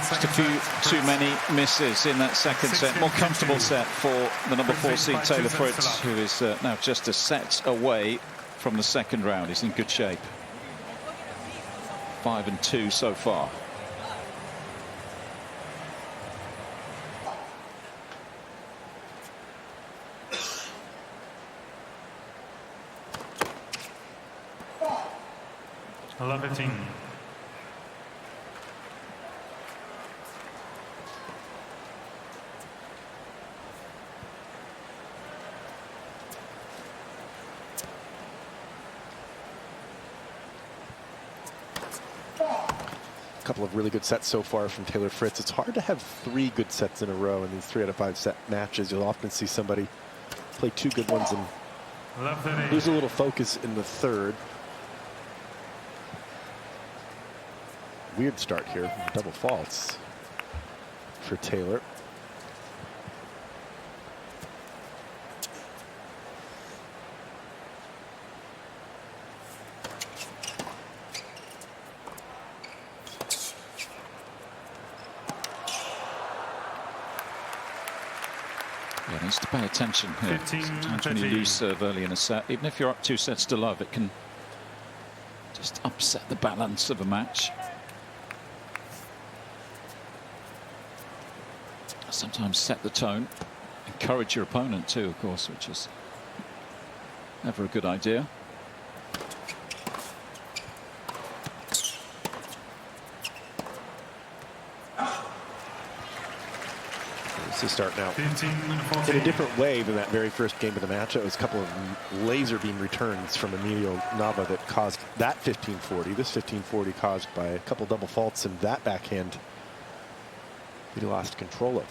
Just a few too many misses in that second set. More comfortable set for the number 4 seed Taylor Fritz, who is now just a set away from the second round. He's in good shape. 5-2 so far. Couple of really good sets so far from Taylor Fritz. It's hard to have 3 good sets in a row in these 3 out of 5 set matches. You'll often see somebody play 2 good ones and lose a little focus in the third. Weird start here. Double faults for Taylor. Yeah, needs to pay attention here. 15, Sometimes when you 13. lose serve early in a set, even if you're up 2 sets to love, it can just upset the balance of a match. Sometimes set the tone, encourage your opponent too, of course, which is never a good idea. To start now 15 and 14. in a different way than that very first game of the match. It was a couple of laser beam returns from Emilio Nava that caused that 1540. This 1540 caused by a couple double faults in that backhand he lost control of.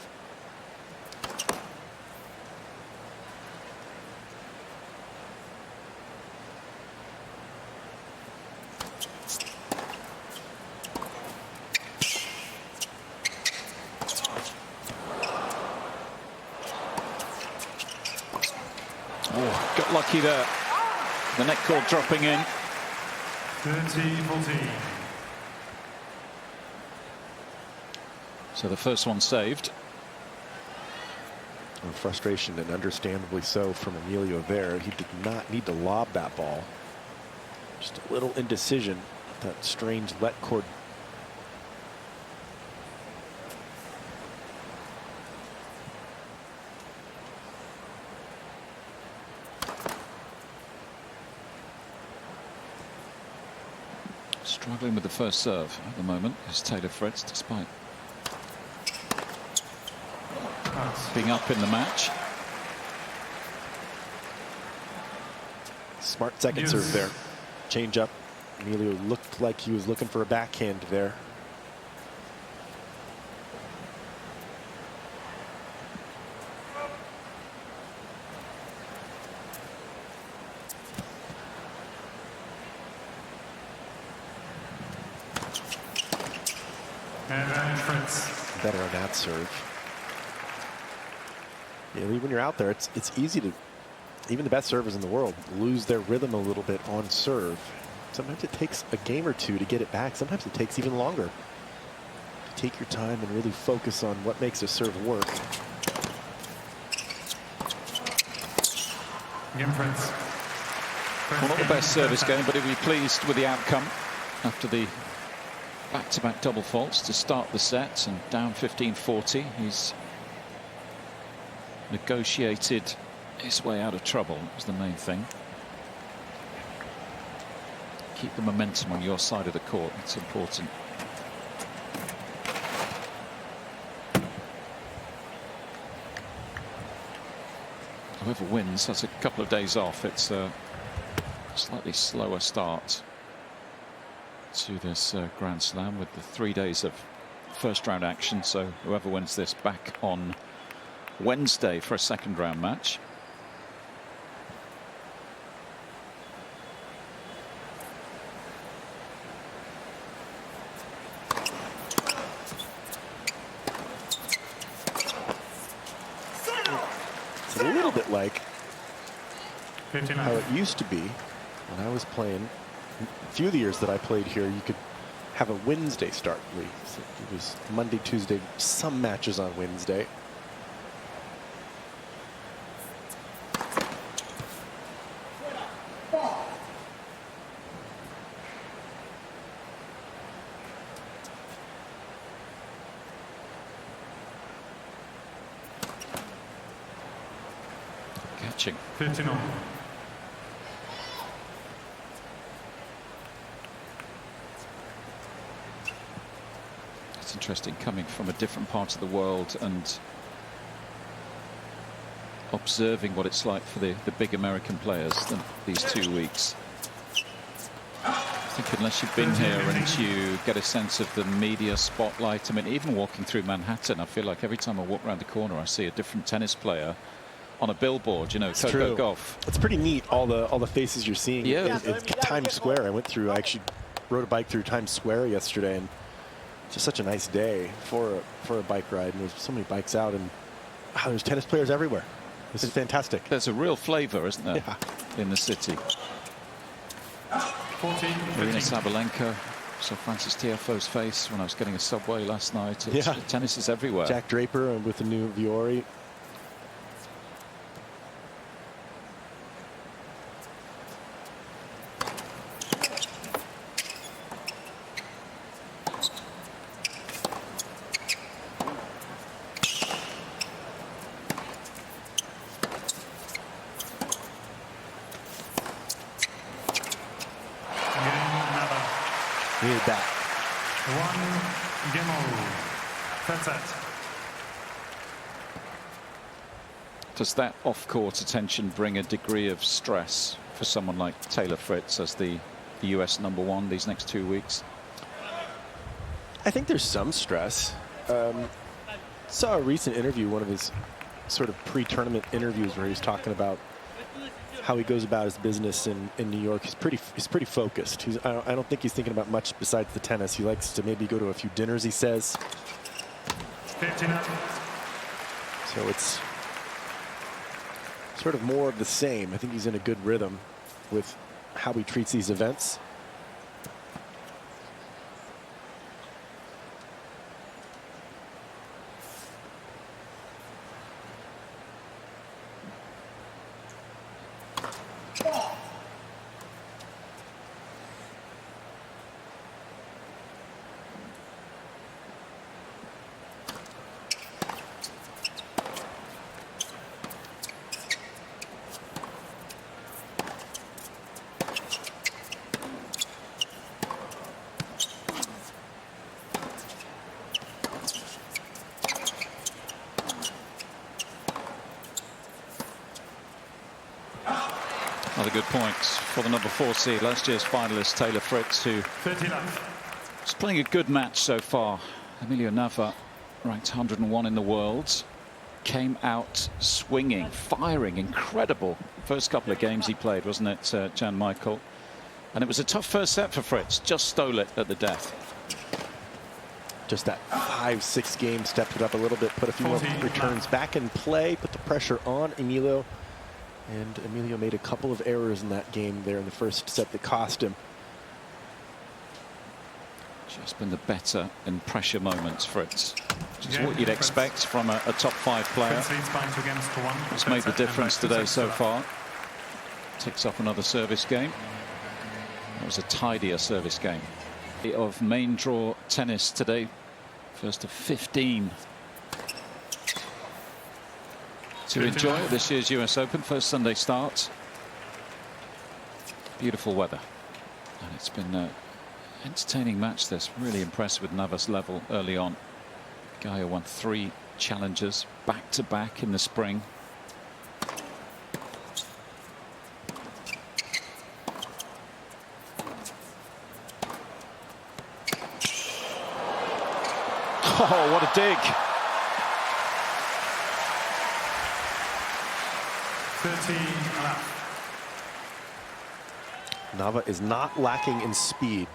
Oh, got lucky there. The net cord dropping in. 30-14. So the first one saved. And frustration, and understandably so, from Emilio there. He did not need to lob that ball. Just a little indecision. That strange let cord. Struggling with the first serve at the moment is Taylor Fritz, despite being up in the match. Smart second serve there. Change up. Emilio looked like he was looking for a backhand there. And Fritz. Better on that serve. Yeah, when you're out there, it's easy to, even the best servers in the world, lose their rhythm a little bit on serve. Sometimes it takes a game or two to get it back. Sometimes it takes even longer. Take your time and really focus on what makes a serve work. Again, Fritz. Well, not the best service game, but he'll be pleased with the outcome after the back-to-back double faults to start the set, and down 15-40. He's negotiated his way out of trouble. That was the main thing. Keep the momentum on your side of the court. It's important. Whoever wins, that's a couple of days off. It's a slightly slower start to this Grand Slam with the 3 days of first round action. So whoever wins this back on Wednesday for a second round match. It's a little bit like 59. how it used to be when I was playing. A few of the years that I played here, you could have a Wednesday start league. So it was Monday, Tuesday, some matches on Wednesday. Catching. 59. It's interesting coming from a different part of the world and observing what it's like for the big American players these 2 weeks. I think unless you've been here and you get a sense of the media spotlight, I mean, even walking through Manhattan, I feel like every time I walk around the corner, I see a different tennis player on a billboard, you know, Coco Golf. It's pretty neat, all the faces you're seeing. Yeah. in Times Square. I actually rode a bike through Times Square yesterday, and it's just such a nice day for a bike ride. And there's so many bikes out, and wow, there's tennis players everywhere. This is fantastic. There's a real flavour, isn't there, in the city? 14, Aryna 15. Sabalenka, saw Francis Tiafoe's face when I was getting a subway last night. Tennis is everywhere. Jack Draper with the new Viore. Needed that. 1 game all. Third set. Does that off-court attention bring a degree of stress for someone like Taylor Fritz as the US #1 these next 2 weeks? I think there's some stress. Saw a recent interview, one of his sort of pre-tournament interviews, where he was talking about how he goes about his business in New York. He's pretty focused. I don't think he's thinking about much besides the tennis. He likes to maybe go to a few dinners, he says. 59. So it's sort of more of the same. I think he's in a good rhythm with how he treats these events. Another good points for the #4 seed, last year's finalist Taylor Fritz, who 30 left. is playing a good match so far. Emilio Nava, ranked 101 in the world, came out swinging, firing. Incredible first couple of games he played, wasn't it, Jannik? And it was a tough first set for Fritz. Just stole it at the death. Just that 5-6 game, stepped it up a little bit, put a few more returns back in play, put the pressure on Emilio. And Emilio made a couple of errors in that game there in the first set that cost him. Just been the better in pressure moments, Fritz. Which is what you'd expect from a top 5 player. It's made the difference today so far. Ticks off another service game. That was a tidier service game. Of main draw tennis today. First of 15. To enjoy this year's US Open, first Sunday start. Beautiful weather. And it's been an entertaining match this. Really impressed with Nava's level early on. Guy who won 3 challenges back-to-back in the spring. Oh, what a dig. 30 left. Nava is not lacking in speed.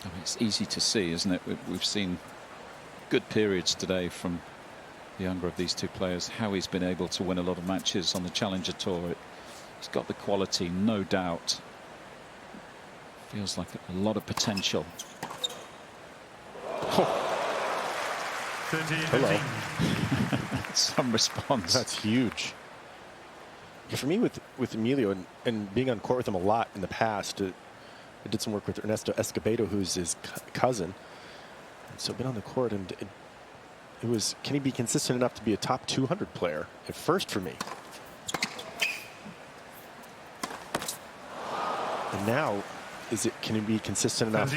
I mean, it's easy to see, isn't it? We've seen good periods today from the younger of these two players. How he's been able to win a lot of matches on the Challenger Tour. He's got the quality, no doubt. Feels like a lot of potential. Oh. 30, hello. Some response. That's huge. Yeah, for me, with Emilio and being on court with him a lot in the past, I did some work with Ernesto Escobedo, who's his cousin. And so I've been on the court, and it was, can he be consistent enough to be a top 200 player at first for me? And now, can he be consistent enough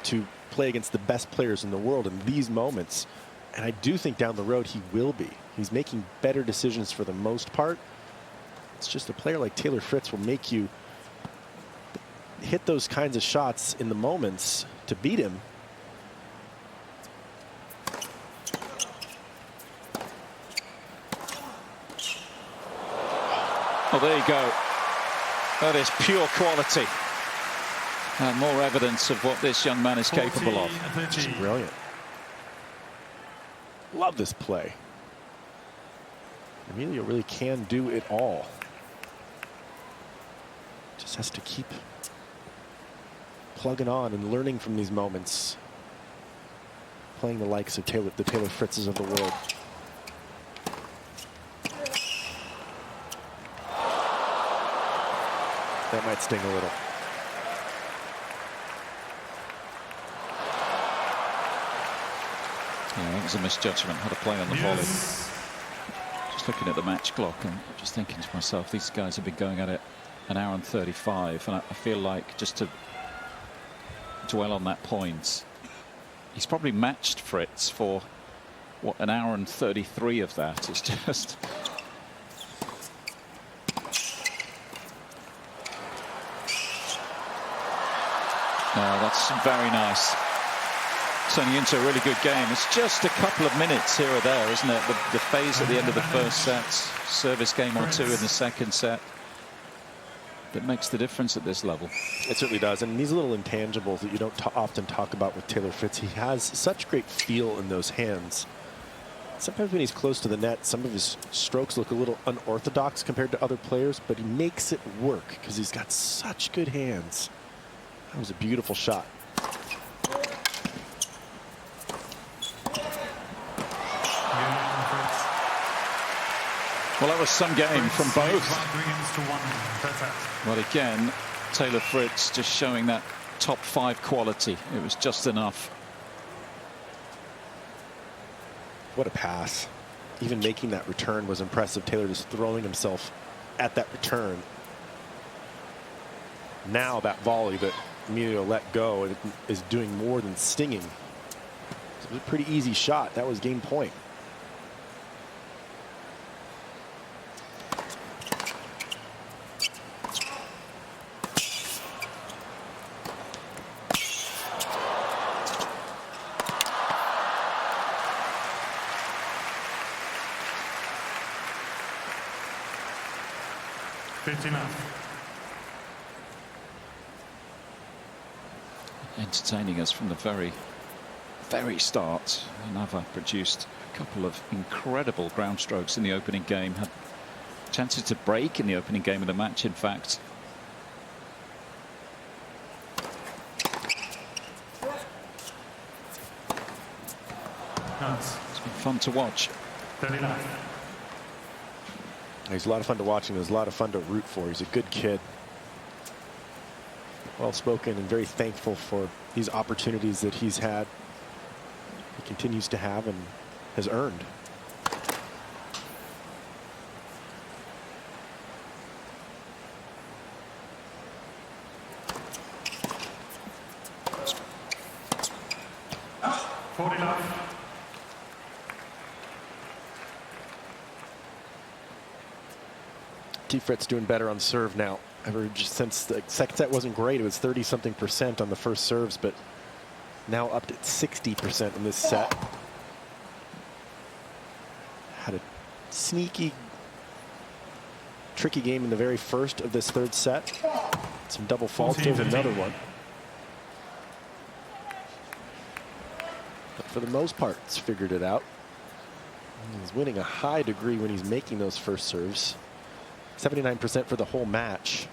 to play against the best players in the world in these moments? And I do think down the road he will be. He's making better decisions for the most part. It's just a player like Taylor Fritz will make you hit those kinds of shots in the moments to beat him. Oh, there you go. That is pure quality. And more evidence of what this young man is capable of. Just brilliant. Love this play. Emilio really can do it all. Just has to keep plugging on and learning from these moments. Playing the likes of the Taylor Fritzes of the world. That might sting a little. Yeah, that was a misjudgment. Had a play on the volley. Just looking at the match clock and just thinking to myself, these guys have been going at it an hour and 35, and I feel like, just to dwell on that point, he's probably matched Fritz for what, an hour and 33 of that. It's just no, that's very nice. Turning into a really good game. It's just a couple of minutes here or there, isn't it? The phase at the end of the first set, service game or two in the second set, that makes the difference at this level. It certainly does. And these little intangibles that you don't often talk about with Taylor Fritz, he has such great feel in those hands. Sometimes when he's close to the net, some of his strokes look a little unorthodox compared to other players, but he makes it work because he's got such good hands. That was a beautiful shot. Well, that was some game from both. Well, again, Taylor Fritz just showing that top 5 quality. It was just enough. What a pass. Even making that return was impressive. Taylor just throwing himself at that return. Now that volley that Emilio let go is doing more than stinging. It was a pretty easy shot. That was game point. Entertaining us from the very start. Nava produced a couple of incredible ground strokes in the opening game, had chances to break in the opening game of the match, in fact. It's been fun to watch. 39. He's a lot of fun to watch, and there's a lot of fun to root for. He's a good kid. Well-spoken and very thankful for these opportunities that he's had. He continues to have and has earned. Fritz doing better on serve now. Ever since the second set wasn't great, it was 30-something% on the first serves, but now up to 60% in this set. Had a sneaky, tricky game in the very first of this third set. Some double faults to another one. But for the most part, it's figured it out. He's winning a high degree when he's making those first serves. 79% for the whole match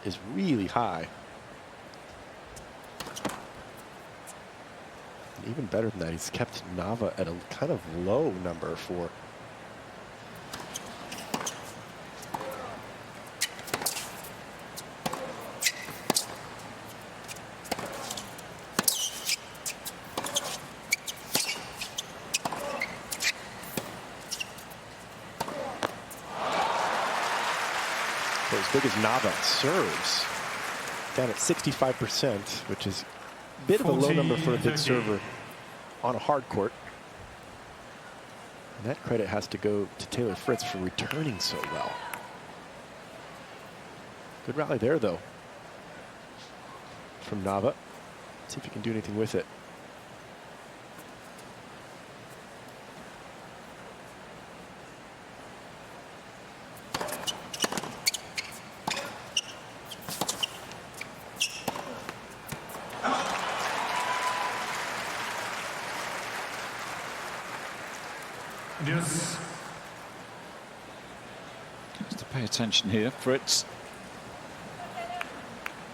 is really high. And even better than that, he's kept Nava at a kind of low number for as big as Nava serves. Down at 65%, which is a bit of a low number for a big server on a hard court. And that credit has to go to Taylor Fritz for returning so well. Good rally there, though, from Nava. See if he can do anything with it. Just to pay attention here, Fritz.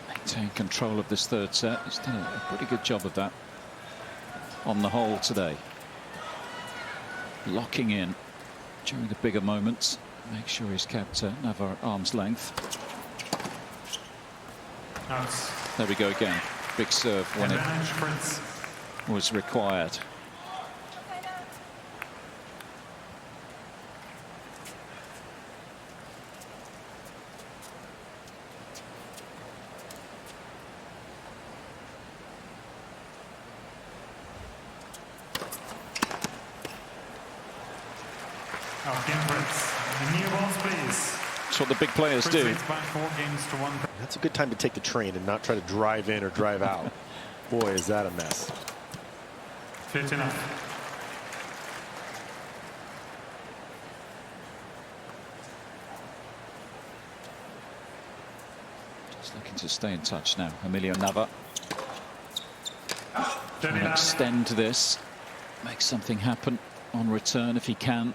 Maintain control of this third set. He's done a pretty good job of that on the whole today. Locking in during the bigger moments. Make sure he's kept Nava at arm's length. There we go again. Big serve when it was required. Auf Game Fritz. New balls, please. That's what the big players Fritz do. leads by 4 games to 1. That's a good time to take the train and not try to drive in or drive out. Boy, is that a mess. 59. Just looking to stay in touch now. Emilio Nava. Trying to 39. extend this. Make something happen on return if he can.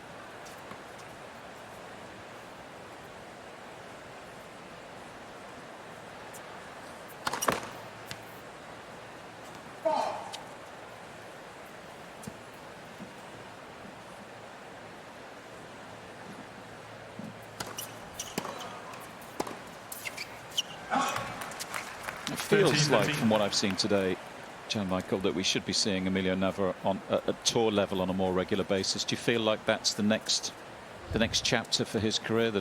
It feels like, from what I've seen today, Jannik, that we should be seeing Emilio Nava on a tour level on a more regular basis. Do you feel like that's the next chapter for his career,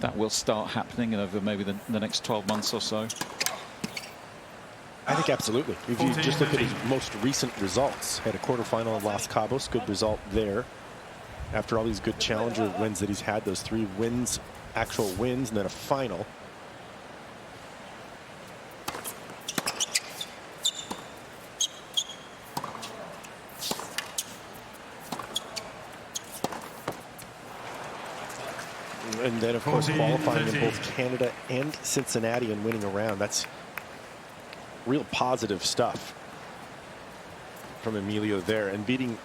that will start happening over maybe the next 12 months or so? I think absolutely. If you just look at his most recent results, had a quarterfinal in Los Cabos, good result there. After all these good challenger wins that he's had, those 3 wins, actual wins, and then a final. And then, of course, qualifying in both Canada and Cincinnati and winning a round. That's real positive stuff from Emilio there. And beating,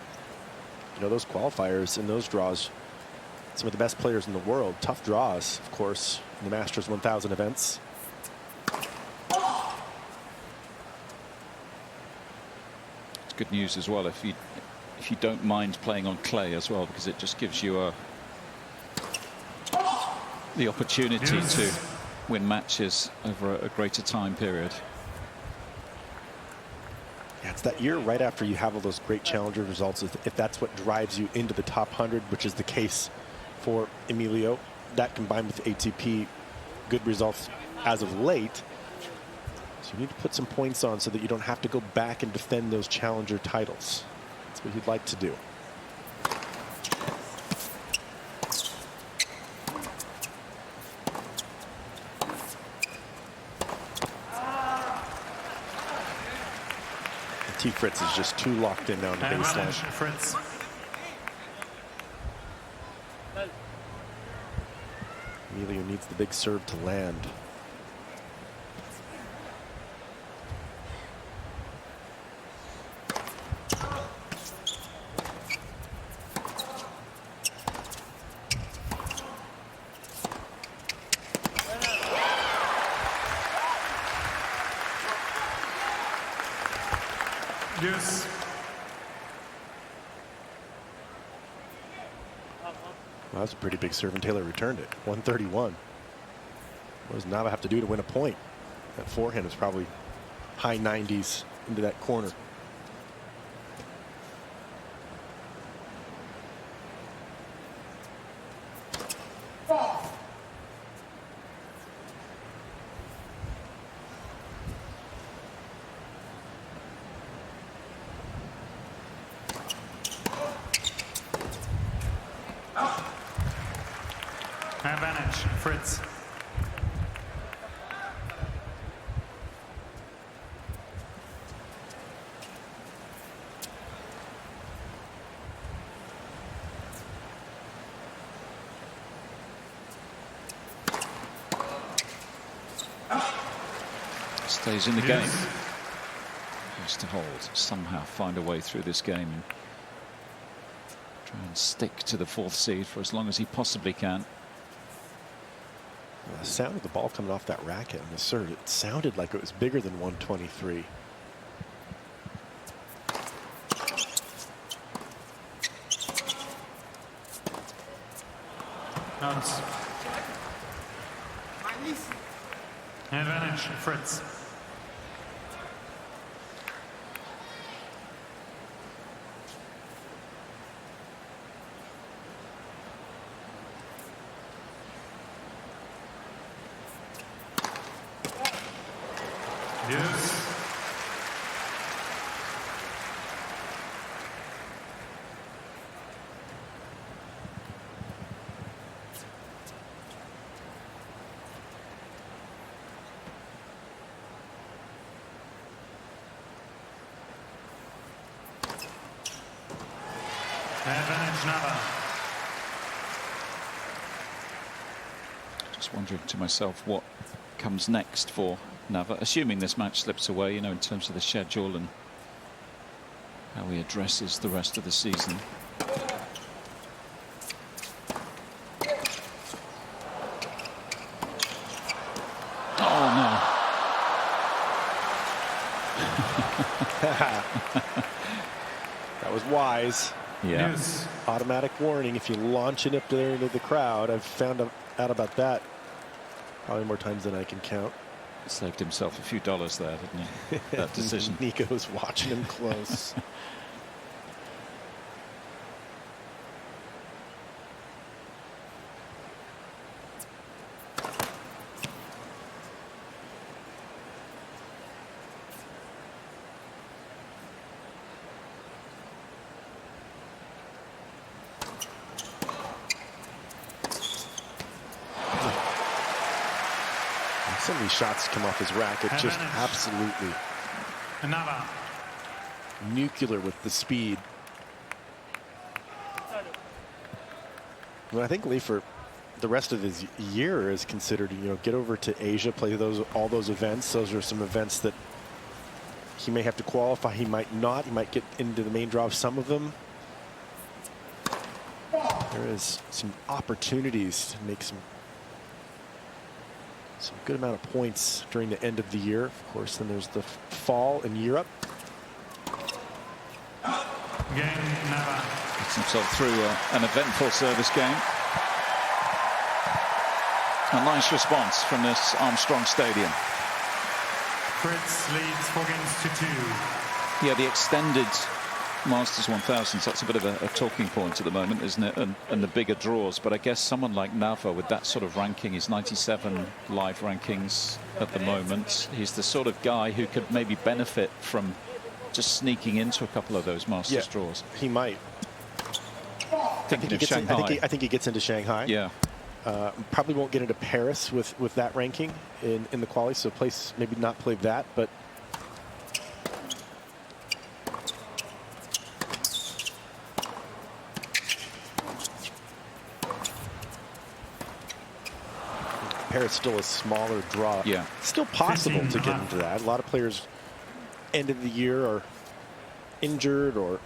those qualifiers and those draws, some of the best players in the world. Tough draws, of course, in the Masters 1000 events. It's good news as well if you don't mind playing on clay as well, because it just gives you the opportunity to win matches over a greater time period. Yeah, it's that year right after you have all those great challenger results, if that's what drives you into the top 100, which is the case for Emilio. That combined with ATP good results as of late. So you need to put some points on so that you don't have to go back and defend those challenger titles. That's what he'd like to do. Fritz is just too locked in now on the baseline. Fritz. Emilio needs the big serve to land. Yes. Well, that was a pretty big serve, and Taylor returned it. 131. What does Nava have to do to win a point? That forehand is probably high 90s into that corner. Advantage, Fritz. Stays in the game. Has to hold, somehow find a way through this game and try and stick to the 4th seed for as long as he possibly can. The sound of the ball coming off that racket on the serve, it sounded like it was bigger than 123. Outs. Advantage, Fritz. Yes. Advantage Nava. Just wondering to myself what comes next for Nava, assuming this match slips away, you know, in terms of the schedule and how he addresses the rest of the season. Oh no. That was wise. Yeah. News. Automatic warning if you launch it up there into the crowd. I've found out about that probably more times than I can count. Saved himself a few dollars there, didn't he? That decision. Nico's watching him close. Some of these shots come off his racket just absolutely Nava. nuclear with the speed. Well, I think Lee for the rest of his year is considered, you know, get over to Asia, play all those events. Those are some events that he may have to qualify. He might not. He might get into the main draw of some of them. There is some opportunities to make some good amount of points during the end of the year. Of course, then there's the fall in Europe. Game Nava. Gets himself through an eventful service game. A nice response from this Armstrong Stadium. Fritz leads 4 games to 2. Yeah, the extended Masters 1000s, that's a bit of a talking point at the moment, isn't it? And the bigger draws. But I guess someone like Nava with that sort of ranking, he's 97 live rankings at the moment. He's the sort of guy who could maybe benefit from just sneaking into a couple of those Masters draws. He might. Thinking of Shanghai. I think he gets into Shanghai. Yeah. Probably won't get into Paris with that ranking in the quali, so maybe not play that, but Paris still a smaller draw. Yeah. Still possible to get into that. A lot of players end of the year are injured or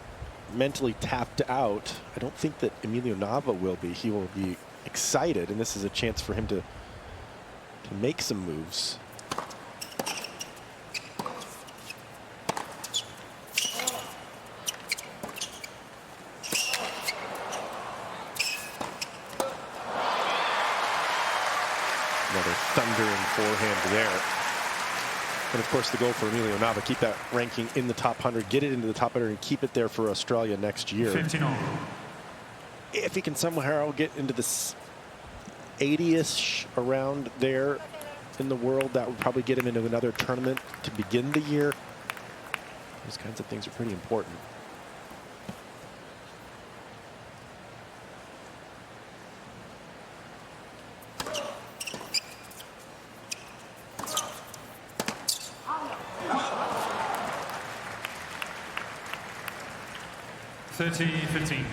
mentally tapped out. I don't think that Emilio Nava will be. He will be excited, and this is a chance for him to make some moves. Another thundering forehand there. And of course, the goal for Emilio Nava, keep that ranking in the top 100, get it into the top 100, and keep it there for Australia next year. 15-all. If he can somehow get into this 80-ish around there in the world, that would probably get him into another tournament to begin the year. Those kinds of things are pretty important. $30-15.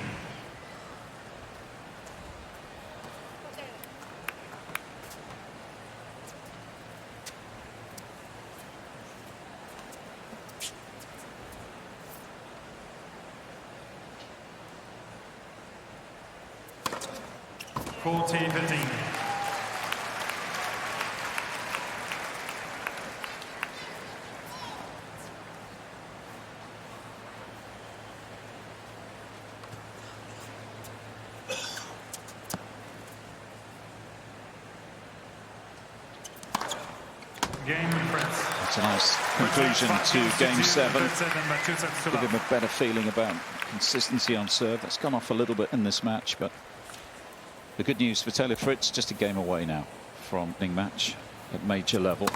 $40-15. Game Fritz. It's a nice conclusion to Game 7. Give him a better feeling about consistency on serve. That's gone off a little bit in this match, but the good news for Taylor Fritz, just a game away now from winning match at major level.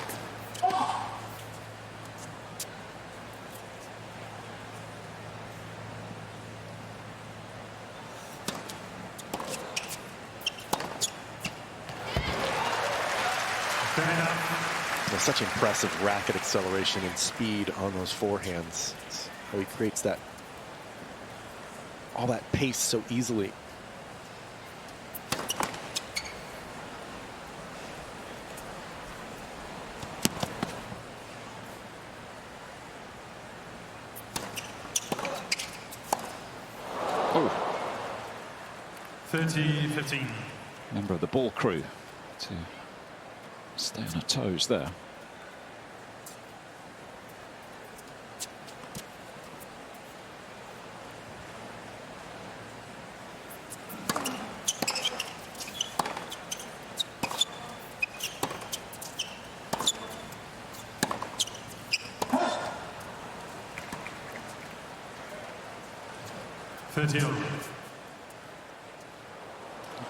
Such impressive racket acceleration and speed on those forehands. It's how he creates that all that pace so easily. Oh. 30-15. Member of the ball crew to stay on her toes there.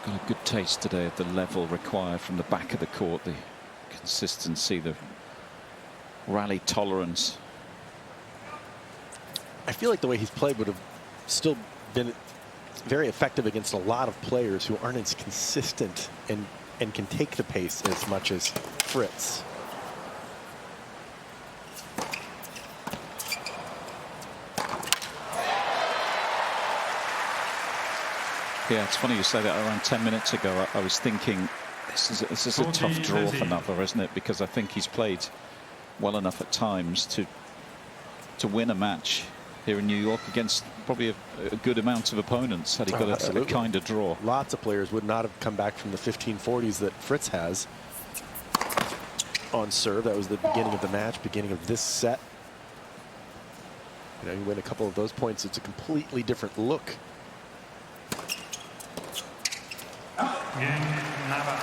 Got a good taste today of the level required from the back of the court, the consistency, the rally tolerance. I feel like the way he's played would have still been very effective against a lot of players who aren't as consistent and can take the pace as much as Fritz. Yeah, it's funny you say that. Around 10 minutes ago, I was thinking this is a tough draw for Nava, isn't it? Because I think he's played well enough at times to win a match here in New York against probably a good amount of opponents had he got a kind of draw. Lots of players would not have come back from the 1540s that Fritz has on serve. That was the beginning of the match, beginning of this set. You know, you win a couple of those points, it's a completely different look. Nava.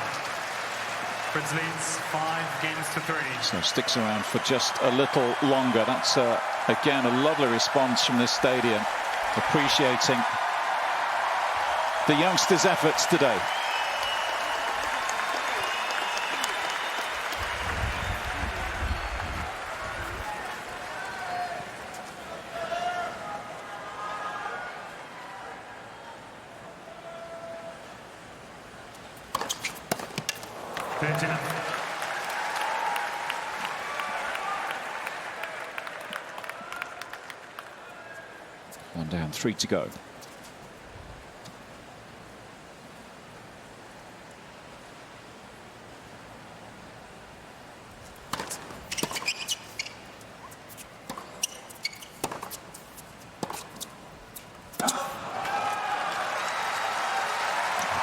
Fritz leads 5-3. So sticks around for just a little longer. That's again a lovely response from this stadium, appreciating the youngsters' efforts today. One down, 3 to go.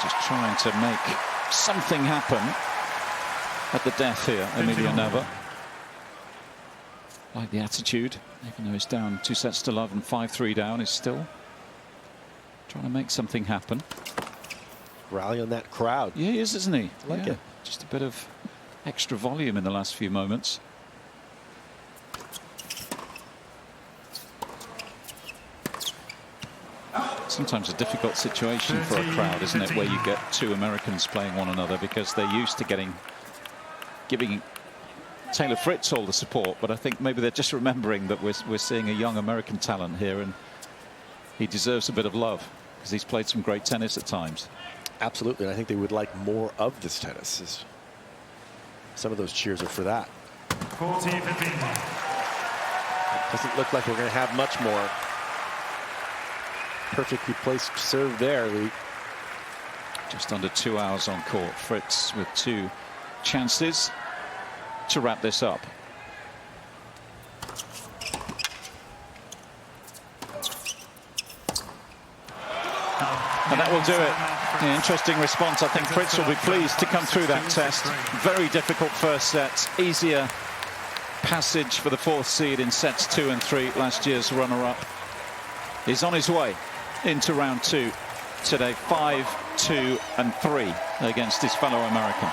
Just trying to make something happen at the death here, Emilio Nava. Like the attitude, even though he's down 2-0 and 5-3 down, is still trying to make something happen. Rally on that crowd. Yeah, he is, isn't he? I like it. Just a bit of extra volume in the last few moments. Sometimes a difficult situation for a crowd, isn't it, where you get two Americans playing one another because they're used to giving Taylor Fritz all the support, but I think maybe they're just remembering that we're seeing a young American talent here, and he deserves a bit of love because he's played some great tennis at times. Absolutely, and I think they would like more of this tennis. Some of those cheers are for that. 14-15. Doesn't look like we're going to have much more. Perfectly placed serve there, Lee. Just under 2 hours on court. Fritz with 2 chances to wrap this up. And that will do it. An interesting response. I think Fritz will be pleased to come through that test. Very difficult first set. Easier passage for the 4th seed in sets 2 and 3. Last year's runner-up is on his way into round 2 today. 5-2 and 3 against his fellow American.